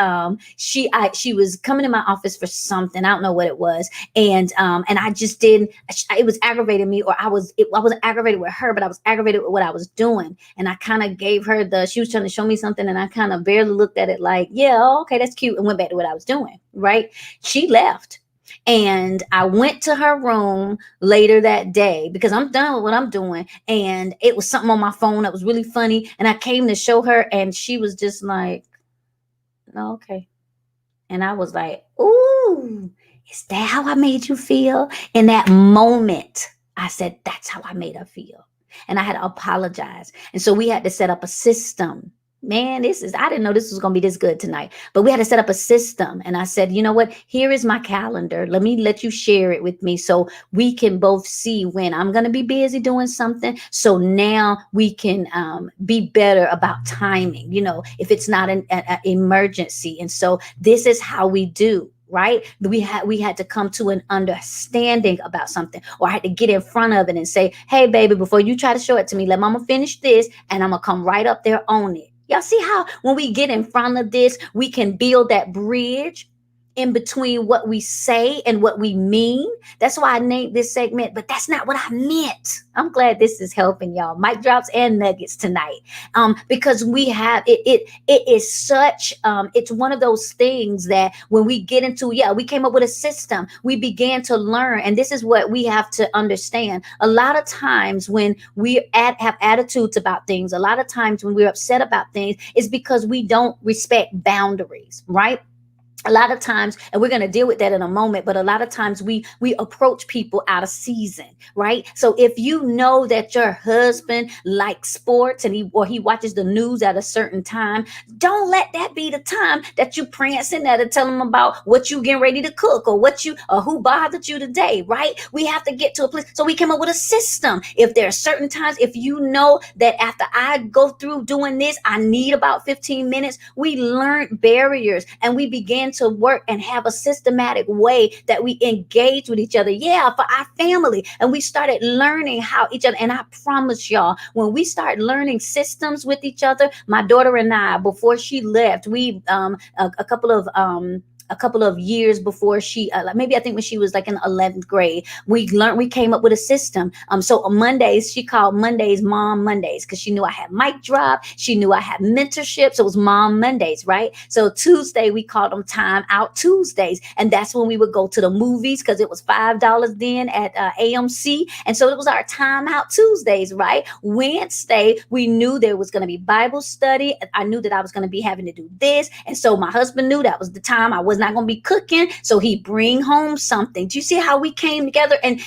she was coming in my office for something. I don't know what it was, and I just didn't. It was aggravating me, or I wasn't aggravated with her, but I was aggravated with what I was doing, and I kind of gave her she was trying to show me something, and I kind of barely looked at it like, yeah, oh, okay, that's cute, and went back to what I was doing. Right? She left. And I went to her room later that day because I'm done with what I'm doing. And it was something on my phone that was really funny. And I came to show her, and she was just like, no, okay. And I was like, ooh, is that how I made you feel? In that moment, I said, that's how I made her feel. And I had to apologize. And so we had to set up a system. Man, I didn't know this was going to be this good tonight, but we had to set up a system. And I said, you know what? Here is my calendar. Let you share it with me so we can both see when I'm going to be busy doing something. So now we can be better about timing, if it's not an emergency. And so this is how we do. Right? We had to come to an understanding about something, or I had to get in front of it and say, hey, baby, before you try to show it to me, let mama finish this, and I'm gonna come right up there on it. Y'all see how when we get in front of this, we can build that bridge in between what we say and what we mean. That's why I named this segment, but that's not what I meant. I'm glad this is helping y'all. Mic drops and nuggets tonight. Because we have it is such it's one of those things that when we get into, we came up with a system, we began to learn, and this is what we have to understand. A lot of times when have attitudes about things, a lot of times when we're upset about things, is because we don't respect boundaries, right? A lot of times, and we're going to deal with that in a moment, but a lot of times we approach people out of season, right? So if you know that your husband likes sports and he watches the news at a certain time, don't let that be the time that you prancing there to tell him about what you getting ready to cook, or who bothered you today, right? We have to get to a place. So we came up with a system. If there are certain times, if you know that after I go through doing this, I need about 15 minutes, we learned barriers, and we began to work and have a systematic way that we engage with each other. Yeah, for our family. And we started learning how each other, and I promise y'all, when we start learning systems with each other, my daughter and I, before she left, we a couple of years before she maybe I think when she was like in 11th grade, we came up with a system. So on Mondays, she called Mondays Mom Mondays, because she knew I had mic drop, she knew I had mentorship, so it was Mom Mondays, right? So Tuesday, we called them Time Out Tuesdays, and that's when we would go to the movies, because it was $5 then at AMC, and so it was our Time Out Tuesdays, right? Wednesday, we knew there was going to be Bible study. I knew that I was going to be having to do this, and so my husband knew that was the time I was not going to be cooking, so he bring home something. Do you see how we came together? And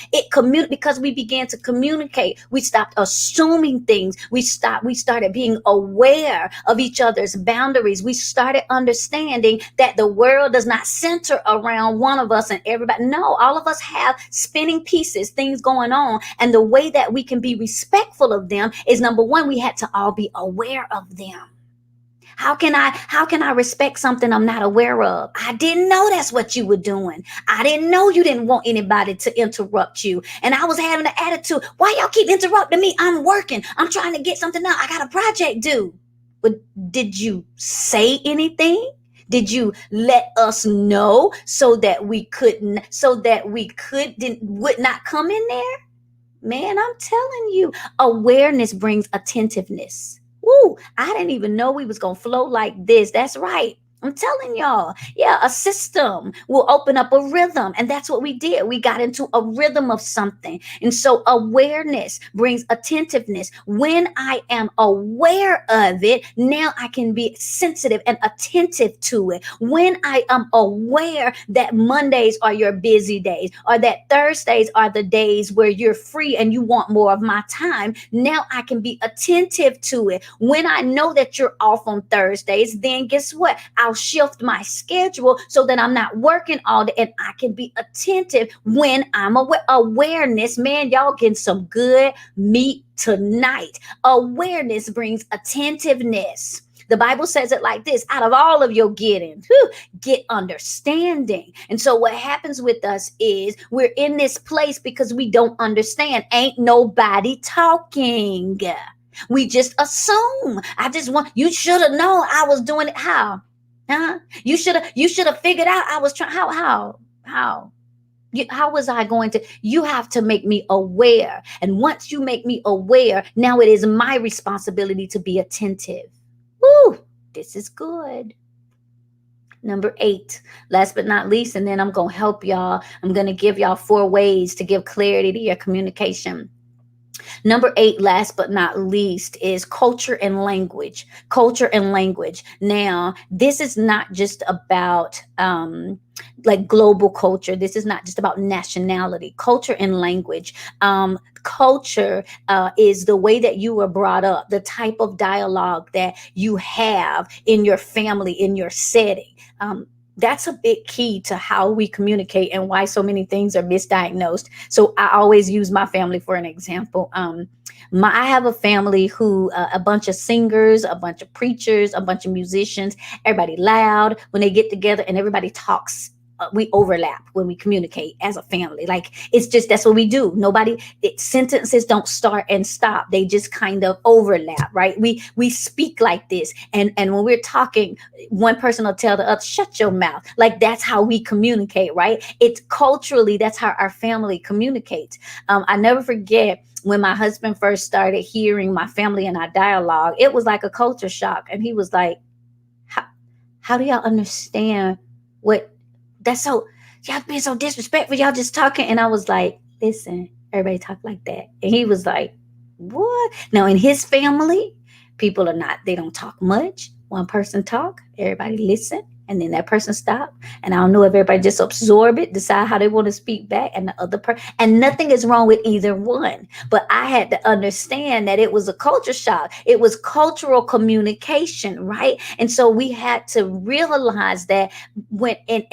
because we began to communicate, we stopped assuming things, we started being aware of each other's boundaries, we started understanding that the world does not center around one of us and everybody. No, all of us have spinning pieces, things going on, and the way that we can be respectful of them is, number one, we had to all be aware of them. How can I respect something I'm not aware of? I didn't know that's what you were doing. I didn't know you didn't want anybody to interrupt you. And I was having an attitude. Why y'all keep interrupting me? I'm working. I'm trying to get something done. I got a project due. But did you say anything? Did you let us know so that we would not come in there? Man, I'm telling you, awareness brings attentiveness. Woo, I didn't even know we was going to flow like this. That's right. I'm telling y'all, yeah, a system will open up a rhythm. And that's what we did. We got into a rhythm of something. And so awareness brings attentiveness. When I am aware of it, now I can be sensitive and attentive to it. When I am aware that Mondays are your busy days, or that Thursdays are the days where you're free and you want more of my time, now I can be attentive to it. When I know that you're off on Thursdays, then guess what? I'll I'll shift my schedule so that I'm not working all day and I can be attentive when I'm aware. Awareness, man, y'all getting some good meat tonight. Awareness brings attentiveness. The Bible says it like this: out of all of your getting, get understanding. And so what happens with us is we're in this place because we don't understand. Ain't nobody talking. We just assume. I just want you should have known I was doing it. How? Huh? You should have figured out I was trying. How? How was I going to? You have to make me aware. And once you make me aware, now it is my responsibility to be attentive. Woo! This is good. Number 8, last but not least, and then I'm going to help y'all. I'm going to give y'all 4 ways to give clarity to your communication. Number 8, last but not least, is culture and language. Culture and language. Now, this is not just about like global culture. This is not just about nationality. Culture and language. Culture is the way that you were brought up, the type of dialogue that you have in your family, in your setting. That's a big key to how we communicate and why so many things are misdiagnosed. So I always use my family for an example. I have a family who a bunch of singers, a bunch of preachers, a bunch of musicians, everybody loud when they get together and everybody talks. We overlap when we communicate as a family. Like it's just that's what we do. Sentences don't start and stop. They just kind of overlap, right? We speak like this, and when we're talking, one person will tell the other, "Shut your mouth." Like that's how we communicate, right? It's culturally that's how our family communicates. I never forget when my husband first started hearing my family and our dialogue. It was like a culture shock, and he was like, "How do y'all understand what?" That's so y'all being so disrespectful. Y'all just talking. And I was like, listen, everybody talk like that. And he was like, what? Now in his family, people are not, they don't talk much. One person talk, everybody listen, and then that person stop. And I don't know if everybody just absorb it, decide how they want to speak back, and the other person, and nothing is wrong with either one. But I had to understand that it was a culture shock. It was cultural communication, right? And so we had to realize that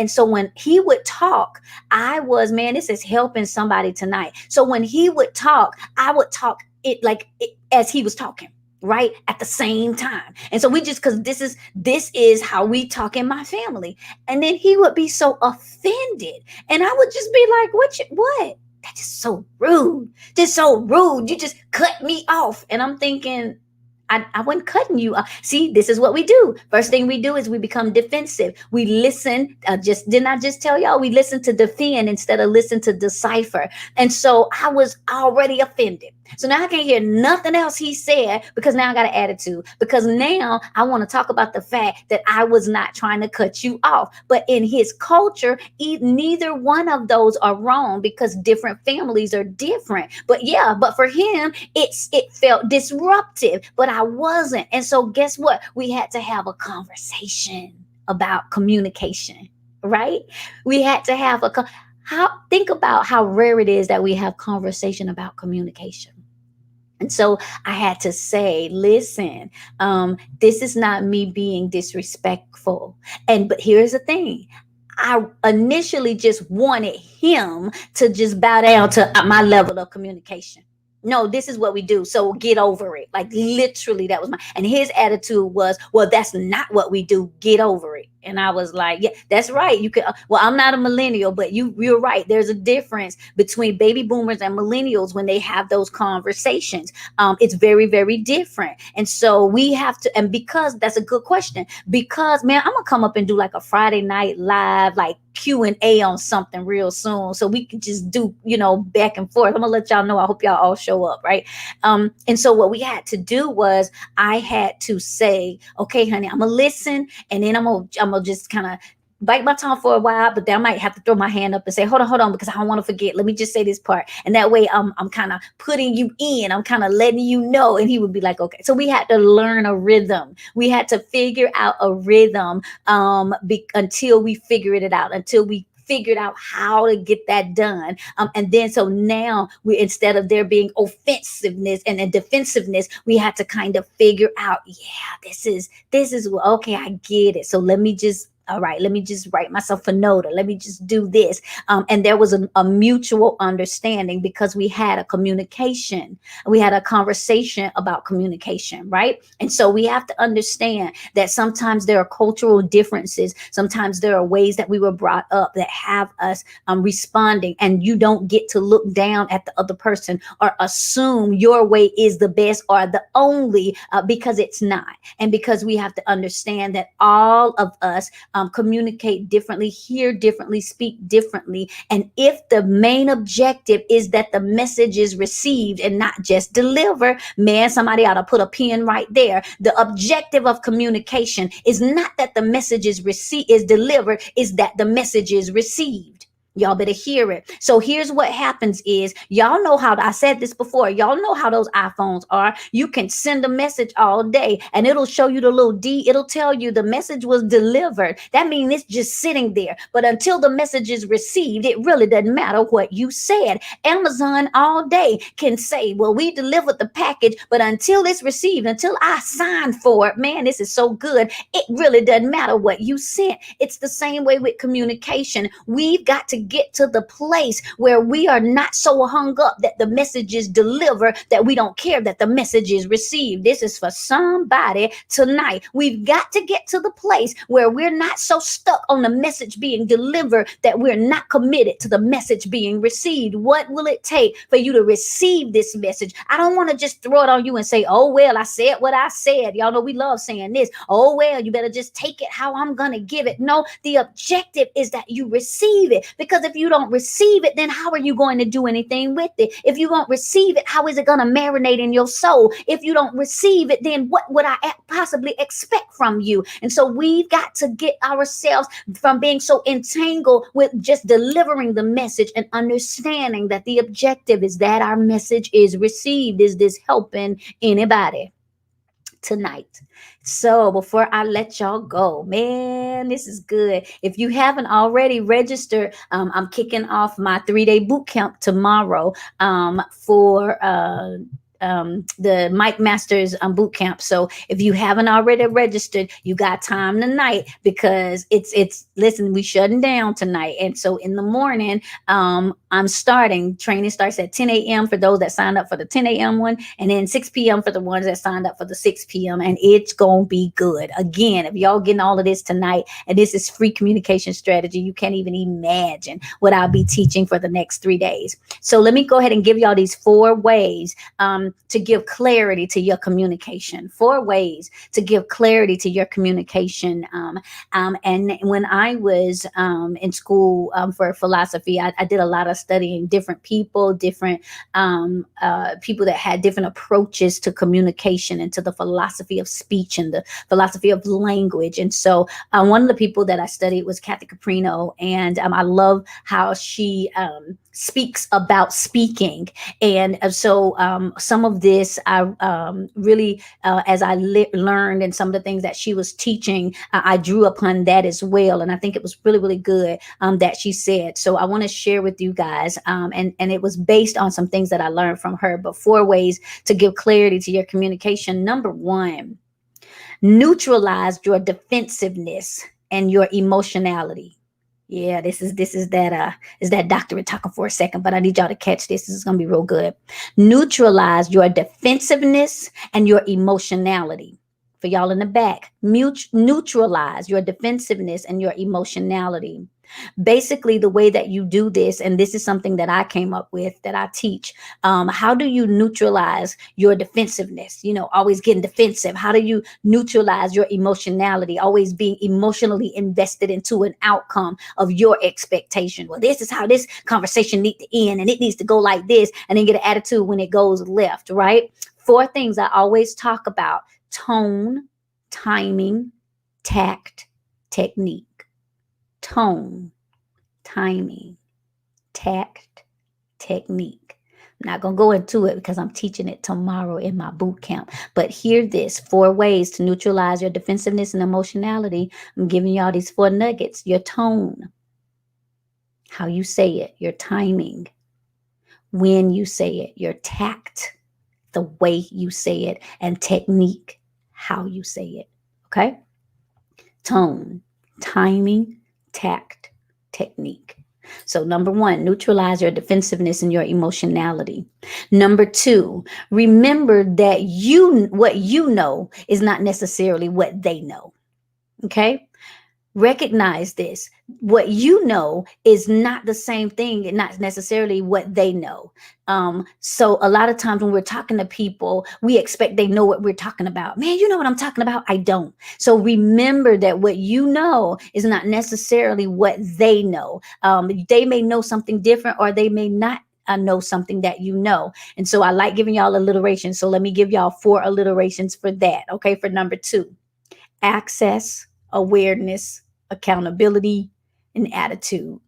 so when he would talk, I was, man, this is helping somebody tonight. So when he would talk, I would talk as he was talking, right, at the same time. And so we just, because this is how we talk in my family. And then he would be so offended, and I would just be like, what? That's just so rude. Just so rude. You just cut me off. And I'm thinking, I wasn't cutting you off. See, this is what we do. First thing we do is we become defensive. We listen. Didn't I just tell y'all? We listen to defend instead of listen to decipher. And so I was already offended. So now I can't hear nothing else he said, because now I got an attitude, because now I want to talk about the fact that I was not trying to cut you off. But in his culture, neither one of those are wrong, because different families are different. But for him, it felt disruptive, but I wasn't. And so guess what? We had to have a conversation about communication, right? We had to have think about how rare it is that we have conversation about communication. And so I had to say, listen, this is not me being disrespectful. But here's the thing. I initially just wanted him to just bow down to my level of communication. No, this is what we do. So get over it. Like literally, that was and his attitude was, well, that's not what we do. Get over it. And I was like, yeah, that's right. You could, well, I'm not a millennial, but you're right. There's a difference between baby boomers and millennials when they have those conversations. It's very, very different. And so we have to, and because that's a good question, because man, I'm gonna come up and do like a Friday night live, like Q&A on something real soon. So we can just do, back and forth. I'm gonna let y'all know. I hope y'all all show up. Right. And so what we had to do was I had to say, okay, honey, I'm gonna listen. And then I'm gonna just kind of bite my tongue for a while, but then I might have to throw my hand up and say, hold on, because I don't want to forget. Let me just say this part. And that way I'm kind of putting you in, I'm kind of letting you know. And he would be like, okay. So we had to learn a rhythm. We had to figure out a rhythm until we figured it out, until we figured out how to get that done. And then so now we, instead of there being offensiveness and defensiveness, we had to kind of figure out, yeah, this is okay, I get it. So let me just, all right, let me just write myself a note, or let me just do this. And there was a mutual understanding because we had a communication, we had a conversation about communication, right? And so we have to understand that sometimes there are cultural differences. Sometimes there are ways that we were brought up that have us responding, and you don't get to look down at the other person or assume your way is the best or the only, because it's not. And because we have to understand that all of us communicate differently, hear differently, speak differently. And if the main objective is that the message is received and not just delivered, man, somebody ought to put a pin right there. The objective of communication is not that the message is delivered, is that the message is received. Y'all better hear it. So here's what happens is, y'all know how, I said this before, y'all know how those iPhones are. You can send a message all day and it'll show you the little D. It'll tell you the message was delivered. That means it's just sitting there. But until the message is received, it really doesn't matter what you said. Amazon all day can say, well, we delivered the package, but until it's received, until I sign for it, man, this is so good, it really doesn't matter what you sent. It's the same way with communication. We've got to get to the place where we are not so hung up that the message is delivered that we don't care that the message is received. This is for somebody tonight. We've got to get to the place where we're not so stuck on the message being delivered that we're not committed to the message being received. What will it take for you to receive this message? I don't want to just throw it on you and say, oh, well, I said what I said. Y'all know we love saying this. Oh, well, you better just take it how I'm going to give it. No, the objective is that you receive it, because if you don't receive it, then how are you going to do anything with it? If you don't receive it, how is it going to marinate in your soul? If you don't receive it, then what would I possibly expect from you? And so we've got to get ourselves from being so entangled with just delivering the message and understanding that the objective is that our message is received. Is this helping anybody tonight? So before I let y'all go, man, this is good. If you haven't already registered, I'm kicking off my 3-day boot camp tomorrow for the Mike Masters boot camp. So if you haven't already registered, you got time tonight, because it's listen, we shutting down tonight. And so in the morning, I'm starting, training starts at 10 a.m. for those that signed up for the 10 a.m. one, and then 6 p.m. for the ones that signed up for the 6 p.m. And it's going to be good. Again, if y'all getting all of this tonight, and this is free communication strategy, you can't even imagine what I'll be teaching for the next 3 days. So let me go ahead and give y'all these 4 ways to give clarity to your communication. 4 ways to give clarity to your communication. And when I was in school for philosophy, I did a lot of studying different people, different people that had different approaches to communication and to the philosophy of speech and the philosophy of language. And so one of the people that I studied was Kathy Caprino, and I love how she speaks about speaking. And so some of this I really, as I learned, and some of the things that she was teaching, I drew upon that as well. And I think it was really, really good that she said. So I want to share with you guys, and it was based on some things that I learned from her. But 4 ways to give clarity to your communication. Number 1, neutralize your defensiveness and your emotionality. Yeah, this is that doctorate talking for a second, but I need y'all to catch this. This is gonna be real good. Neutralize your defensiveness and your emotionality. For y'all in the back, neutralize your defensiveness and your emotionality. Basically, the way that you do this, and this is something that I came up with, that I teach. How do you neutralize your defensiveness? Always getting defensive. How do you neutralize your emotionality? Always being emotionally invested into an outcome of your expectation. Well, this is how this conversation needs to end, and it needs to go like this, and then get an attitude when it goes left, right? 4 things I always talk about: tone, timing, tact, technique. Tone, timing, tact, technique. I'm not going to go into it because I'm teaching it tomorrow in my boot camp. But hear this: 4 ways to neutralize your defensiveness and emotionality. I'm giving y'all these 4 nuggets. Your tone. how you say it, your timing, when you say it, your tact, the way you say it, and technique, how you say it. Okay? Tone, timing, tact, technique. So, number one, neutralize your defensiveness and your emotionality. Number two, remember that what you know is not necessarily what they know. Okay? Recognize this. What you know is not the same thing and not necessarily what they know. So a lot of times when we're talking to people, we expect they know what we're talking about. Man, you know what I'm talking about? I don't. So remember that what you know is not necessarily what they know. They may know something different, or they may not know something that you know. And so I like giving y'all alliteration. So let me give y'all 4 alliterations for that. Okay. For number 2, access, awareness, accountability, and attitude.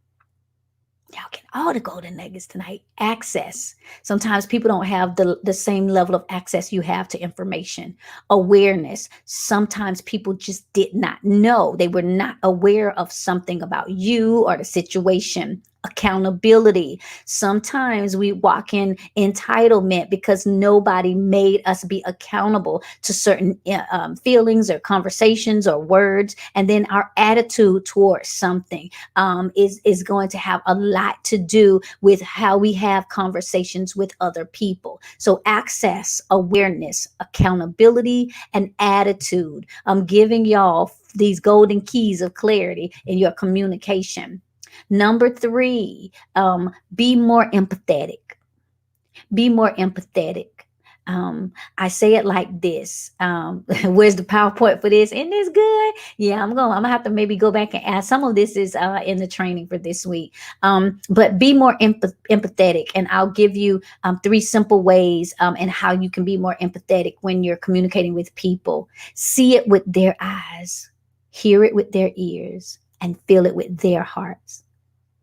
Y'all get all the golden nuggets tonight. Access. Sometimes people don't have the same level of access you have to information. Awareness. Sometimes people just did not know. They were not aware of something about you or the situation. Accountability. Sometimes we walk in entitlement because nobody made us be accountable to certain feelings or conversations or words. And then our attitude towards something is going to have a lot to do with how we have conversations with other people. So access, awareness, accountability, and attitude. I'm giving y'all these golden keys of clarity in your communication. Number 3, be more empathetic. Be more empathetic. I say it like this. Where's the PowerPoint for this? Isn't this good? Yeah, I'm gonna have to maybe go back and add. Some of this is in the training for this week. But be more empathetic, and I'll give you 3 simple ways and how you can be more empathetic when you're communicating with people. See it with their eyes, hear it with their ears, and feel it with their hearts.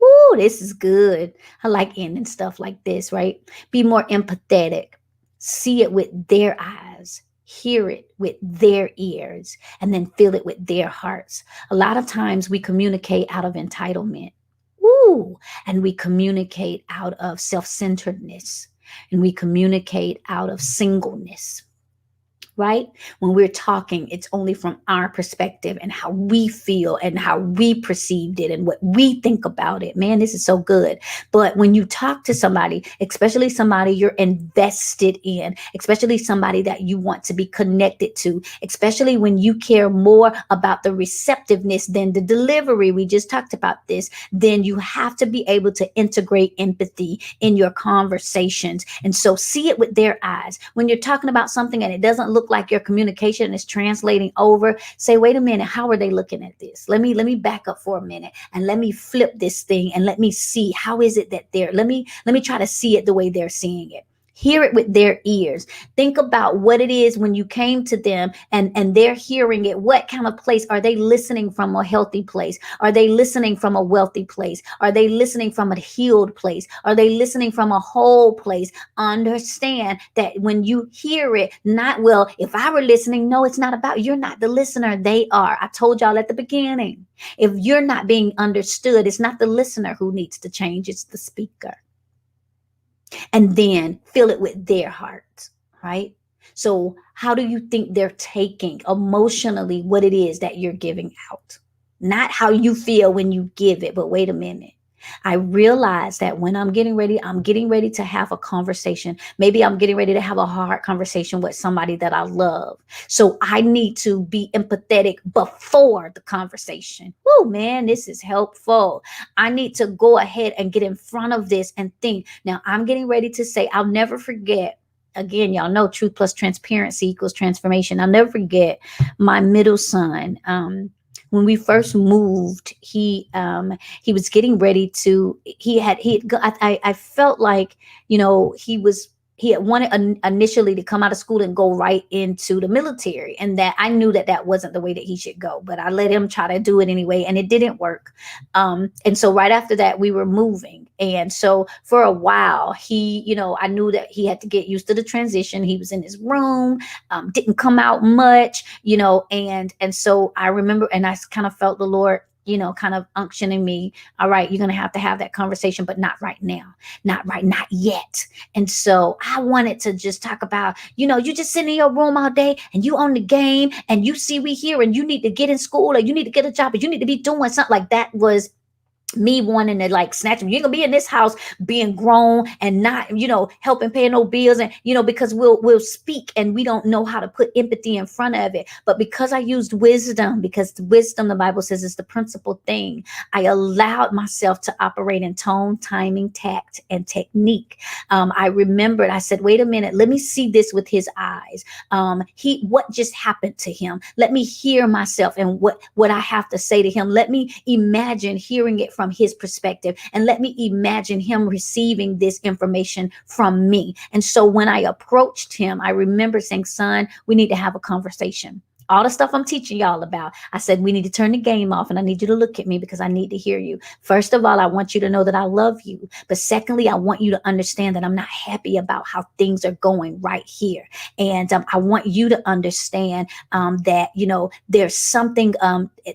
Ooh, this is good. I like ending stuff like this, right? Be more empathetic. See it with their eyes, hear it with their ears, and then feel it with their hearts. A lot of times we communicate out of entitlement. Ooh, and we communicate out of self-centeredness, and we communicate out of singleness. Right? When we're talking, it's only from our perspective and how we feel and how we perceived it and what we think about it. Man, this is so good. But when you talk to somebody, especially somebody you're invested in, especially somebody that you want to be connected to, especially when you care more about the receptiveness than the delivery, we just talked about this, then you have to be able to integrate empathy in your conversations. And so see it with their eyes. When you're talking about something and it doesn't look like your communication is translating over, say, wait a minute, how are they looking at this? Let me back up for a minute and let me flip this thing and let me see how is it that let me try to see it the way they're seeing it. Hear it with their ears. Think about what it is when you came to them and they're hearing it. What kind of place are they listening from? A healthy place? Are they listening from a wealthy place? Are they listening from a healed place? Are they listening from a whole place? Understand that when you hear it, not, well, if I were listening, no, it's not about, you're not the listener, they are. I told y'all at the beginning, if you're not being understood, it's not the listener who needs to change, it's the speaker. And then fill it with their hearts, right? So how do you think they're taking emotionally what it is that you're giving out? Not how you feel when you give it, but wait a minute. I realize that when I'm getting ready to have a conversation. Maybe I'm getting ready to have a hard conversation with somebody that I love. So I need to be empathetic before the conversation. Oh man, this is helpful. I need to go ahead and get in front of this and think. Now I'm getting ready to say, I'll never forget. Again, y'all know truth plus transparency equals transformation. I'll never forget my middle son. When we first moved, he was getting ready to I felt like, he had wanted initially to come out of school and go right into the military, and that I knew that that wasn't the way that he should go, but I let him try to do it anyway, and it didn't work. And so right after that we were moving, and so for a while I knew that he had to get used to the transition. He was in his room, didn't come out much, and so I remember, and I kind of felt the Lord kind of unctioning me, all right, you're going to have that conversation, but not right now, not yet. And so I wanted to just talk about, you just sit in your room all day and you on the game and you see we here and you need to get in school or you need to get a job or you need to be doing something. Like that was me wanting to like snatch him. You're gonna be in this house being grown and not, helping pay no bills. And, because we'll speak and we don't know how to put empathy in front of it. But because I used wisdom, because wisdom, the Bible says, is the principal thing, I allowed myself to operate in tone, timing, tact, and technique. I remembered, I said, wait a minute, let me see this with his eyes. What just happened to him? Let me hear myself and what I have to say to him. Let me imagine hearing it from his perspective, and let me imagine him receiving this information from me. And so when I approached him, I remember saying, son, we need to have a conversation. All the stuff I'm teaching y'all about, I said, we need to turn the game off and I need you to look at me because I need to hear you. First of all, I want you to know that I love you. But secondly, I want you to understand that I'm not happy about how things are going right here. And I want you to understand that, there's something,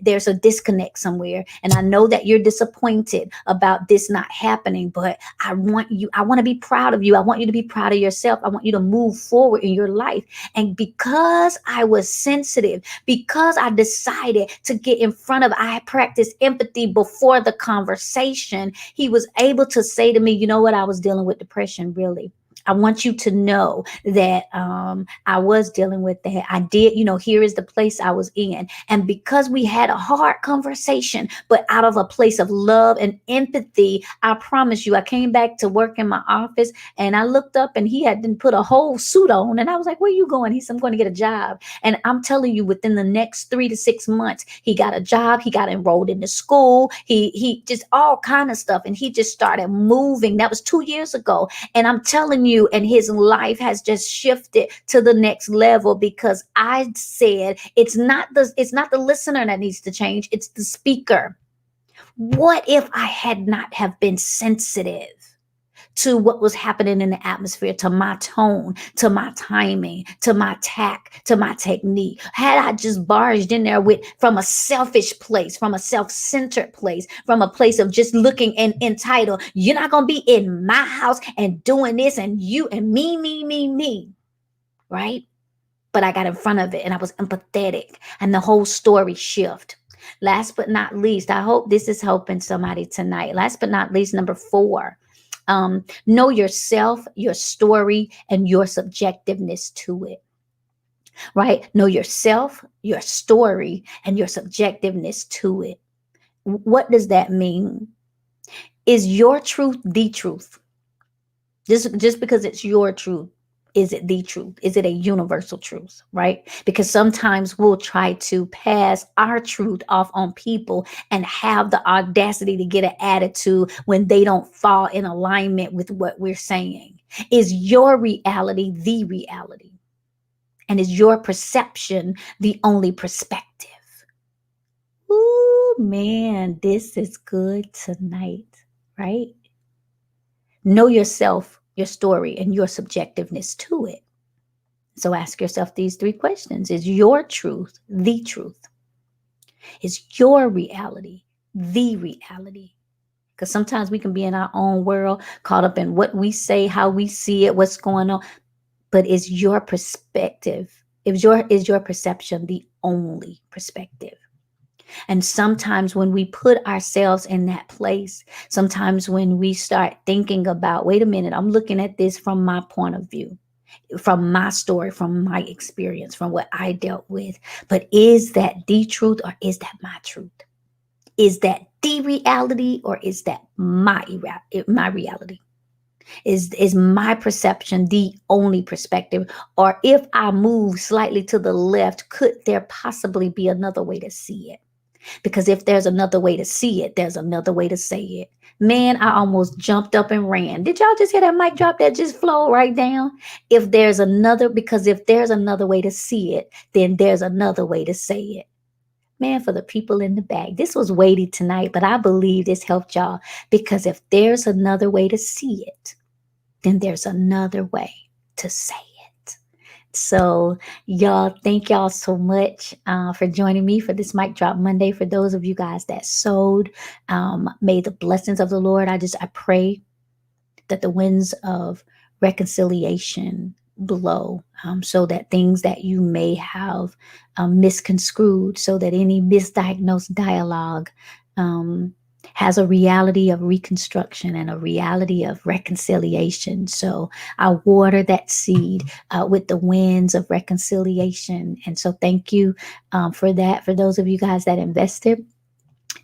there's a disconnect somewhere. And I know that you're disappointed about this not happening, but I want to be proud of you. I want you to be proud of yourself. I want you to move forward in your life. And because I was sensitive, because I decided to get in front of, I practiced empathy before the conversation, he was able to say to me, you know what, I was dealing with depression, really. I want you to know that I was dealing with that. I did, here is the place I was in. And because we had a hard conversation, but out of a place of love and empathy, I promise you, I came back to work in my office and I looked up and he had put a whole suit on. And I was like, where are you going? He said, I'm going to get a job. And I'm telling you, within the next 3 to 6 months, he got a job. He got enrolled into school. He just all kind of stuff. And he just started moving. That was 2 years ago. And I'm telling you, and his life has just shifted to the next level because I said it's not the listener that needs to change, it's the speaker. What if I had not have been sensitive to what was happening in the atmosphere, to my tone, to my timing, to my tact, to my technique? Had I just barged in there from a selfish place, from a self-centered place, from a place of just looking and entitled, you're not going to be in my house and doing this and you and me, right? But I got in front of it and I was empathetic and the whole story shift. Last but not least, I hope this is helping somebody tonight. Last but not least, number 4, know yourself, your story, and your subjectiveness to it. Right? Know yourself, your story, and your subjectiveness to it. What does that mean? Is your truth the truth? Just because it's your truth, is it the truth? Is it a universal truth? Right? Because sometimes we'll try to pass our truth off on people and have the audacity to get an attitude when they don't fall in alignment with what we're saying. Is your reality the reality? And is your perception the only perspective? Ooh, man, this is good tonight, right? Know yourself, your story, and your subjectiveness to it. So ask yourself these 3 questions. Is your truth the truth? Is your reality the reality? Because sometimes we can be in our own world, caught up in what we say, how we see it, what's going on. But is your perspective, is your perception the only perspective? And sometimes when we put ourselves in that place, sometimes when we start thinking about, wait a minute, I'm looking at this from my point of view, from my story, from my experience, from what I dealt with. But is that the truth or is that my truth? Is that the reality or is that my reality? Is my perception the only perspective? Or if I move slightly to the left, could there possibly be another way to see it? Because if there's another way to see it, there's another way to say it. Man, I almost jumped up and ran. Did y'all just hear that mic drop that just flowed right down? Because if there's another way to see it, then there's another way to say it. Man, for the people in the back, this was weighty tonight, but I believe this helped y'all. Because if there's another way to see it, then there's another way to say it. So, y'all, thank y'all so much for joining me for this Mic Drop Monday. For those of you guys that sowed, may the blessings of the Lord, I pray that the winds of reconciliation blow, so that things that you may have misconstrued, so that any misdiagnosed dialogue um, has a reality of reconstruction and a reality of reconciliation. So I water that seed with the winds of reconciliation. And so thank you for that. For those of you guys that invested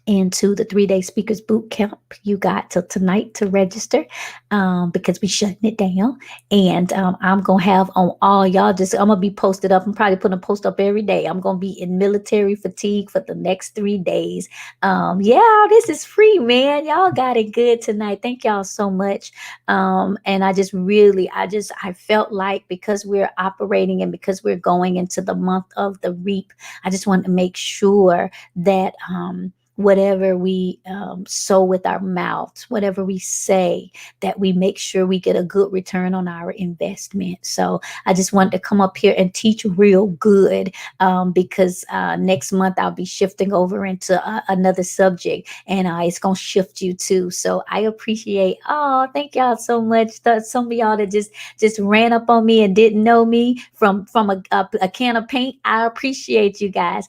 into the 3-day speakers boot camp, you got till tonight to register, because we shutting it down. And I'm gonna have on all y'all, just I'm gonna be posted up. I'm probably putting a post up every day. I'm gonna be in military fatigue for the next 3 days. Yeah, this is free, man. Y'all got it good tonight. Thank y'all so much. And I just really, I felt like, because we're operating and because we're going into the month of the reap, I just want to make sure that whatever we sow with our mouths, whatever we say, that we make sure we get a good return on our investment. So I just wanted to come up here and teach real good, because next month I'll be shifting over into another subject, and it's going to shift you too. So I appreciate, thank y'all so much. Some of y'all that just ran up on me and didn't know me from a can of paint. I appreciate you guys.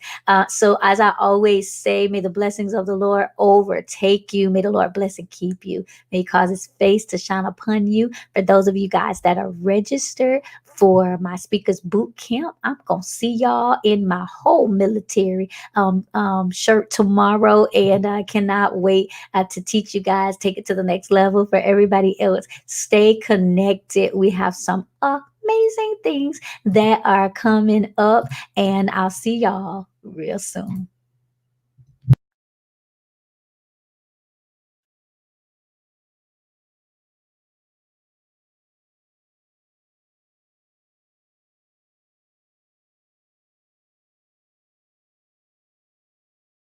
So as I always say, may the blessings of the Lord overtake you. May the Lord bless and keep you. May he cause his face to shine upon you. For those of you guys that are registered for my speakers boot camp, I'm going to see y'all in my whole military shirt tomorrow. And I cannot wait to teach you guys, take it to the next level. For everybody else, stay connected. We have some amazing things that are coming up, and I'll see y'all real soon.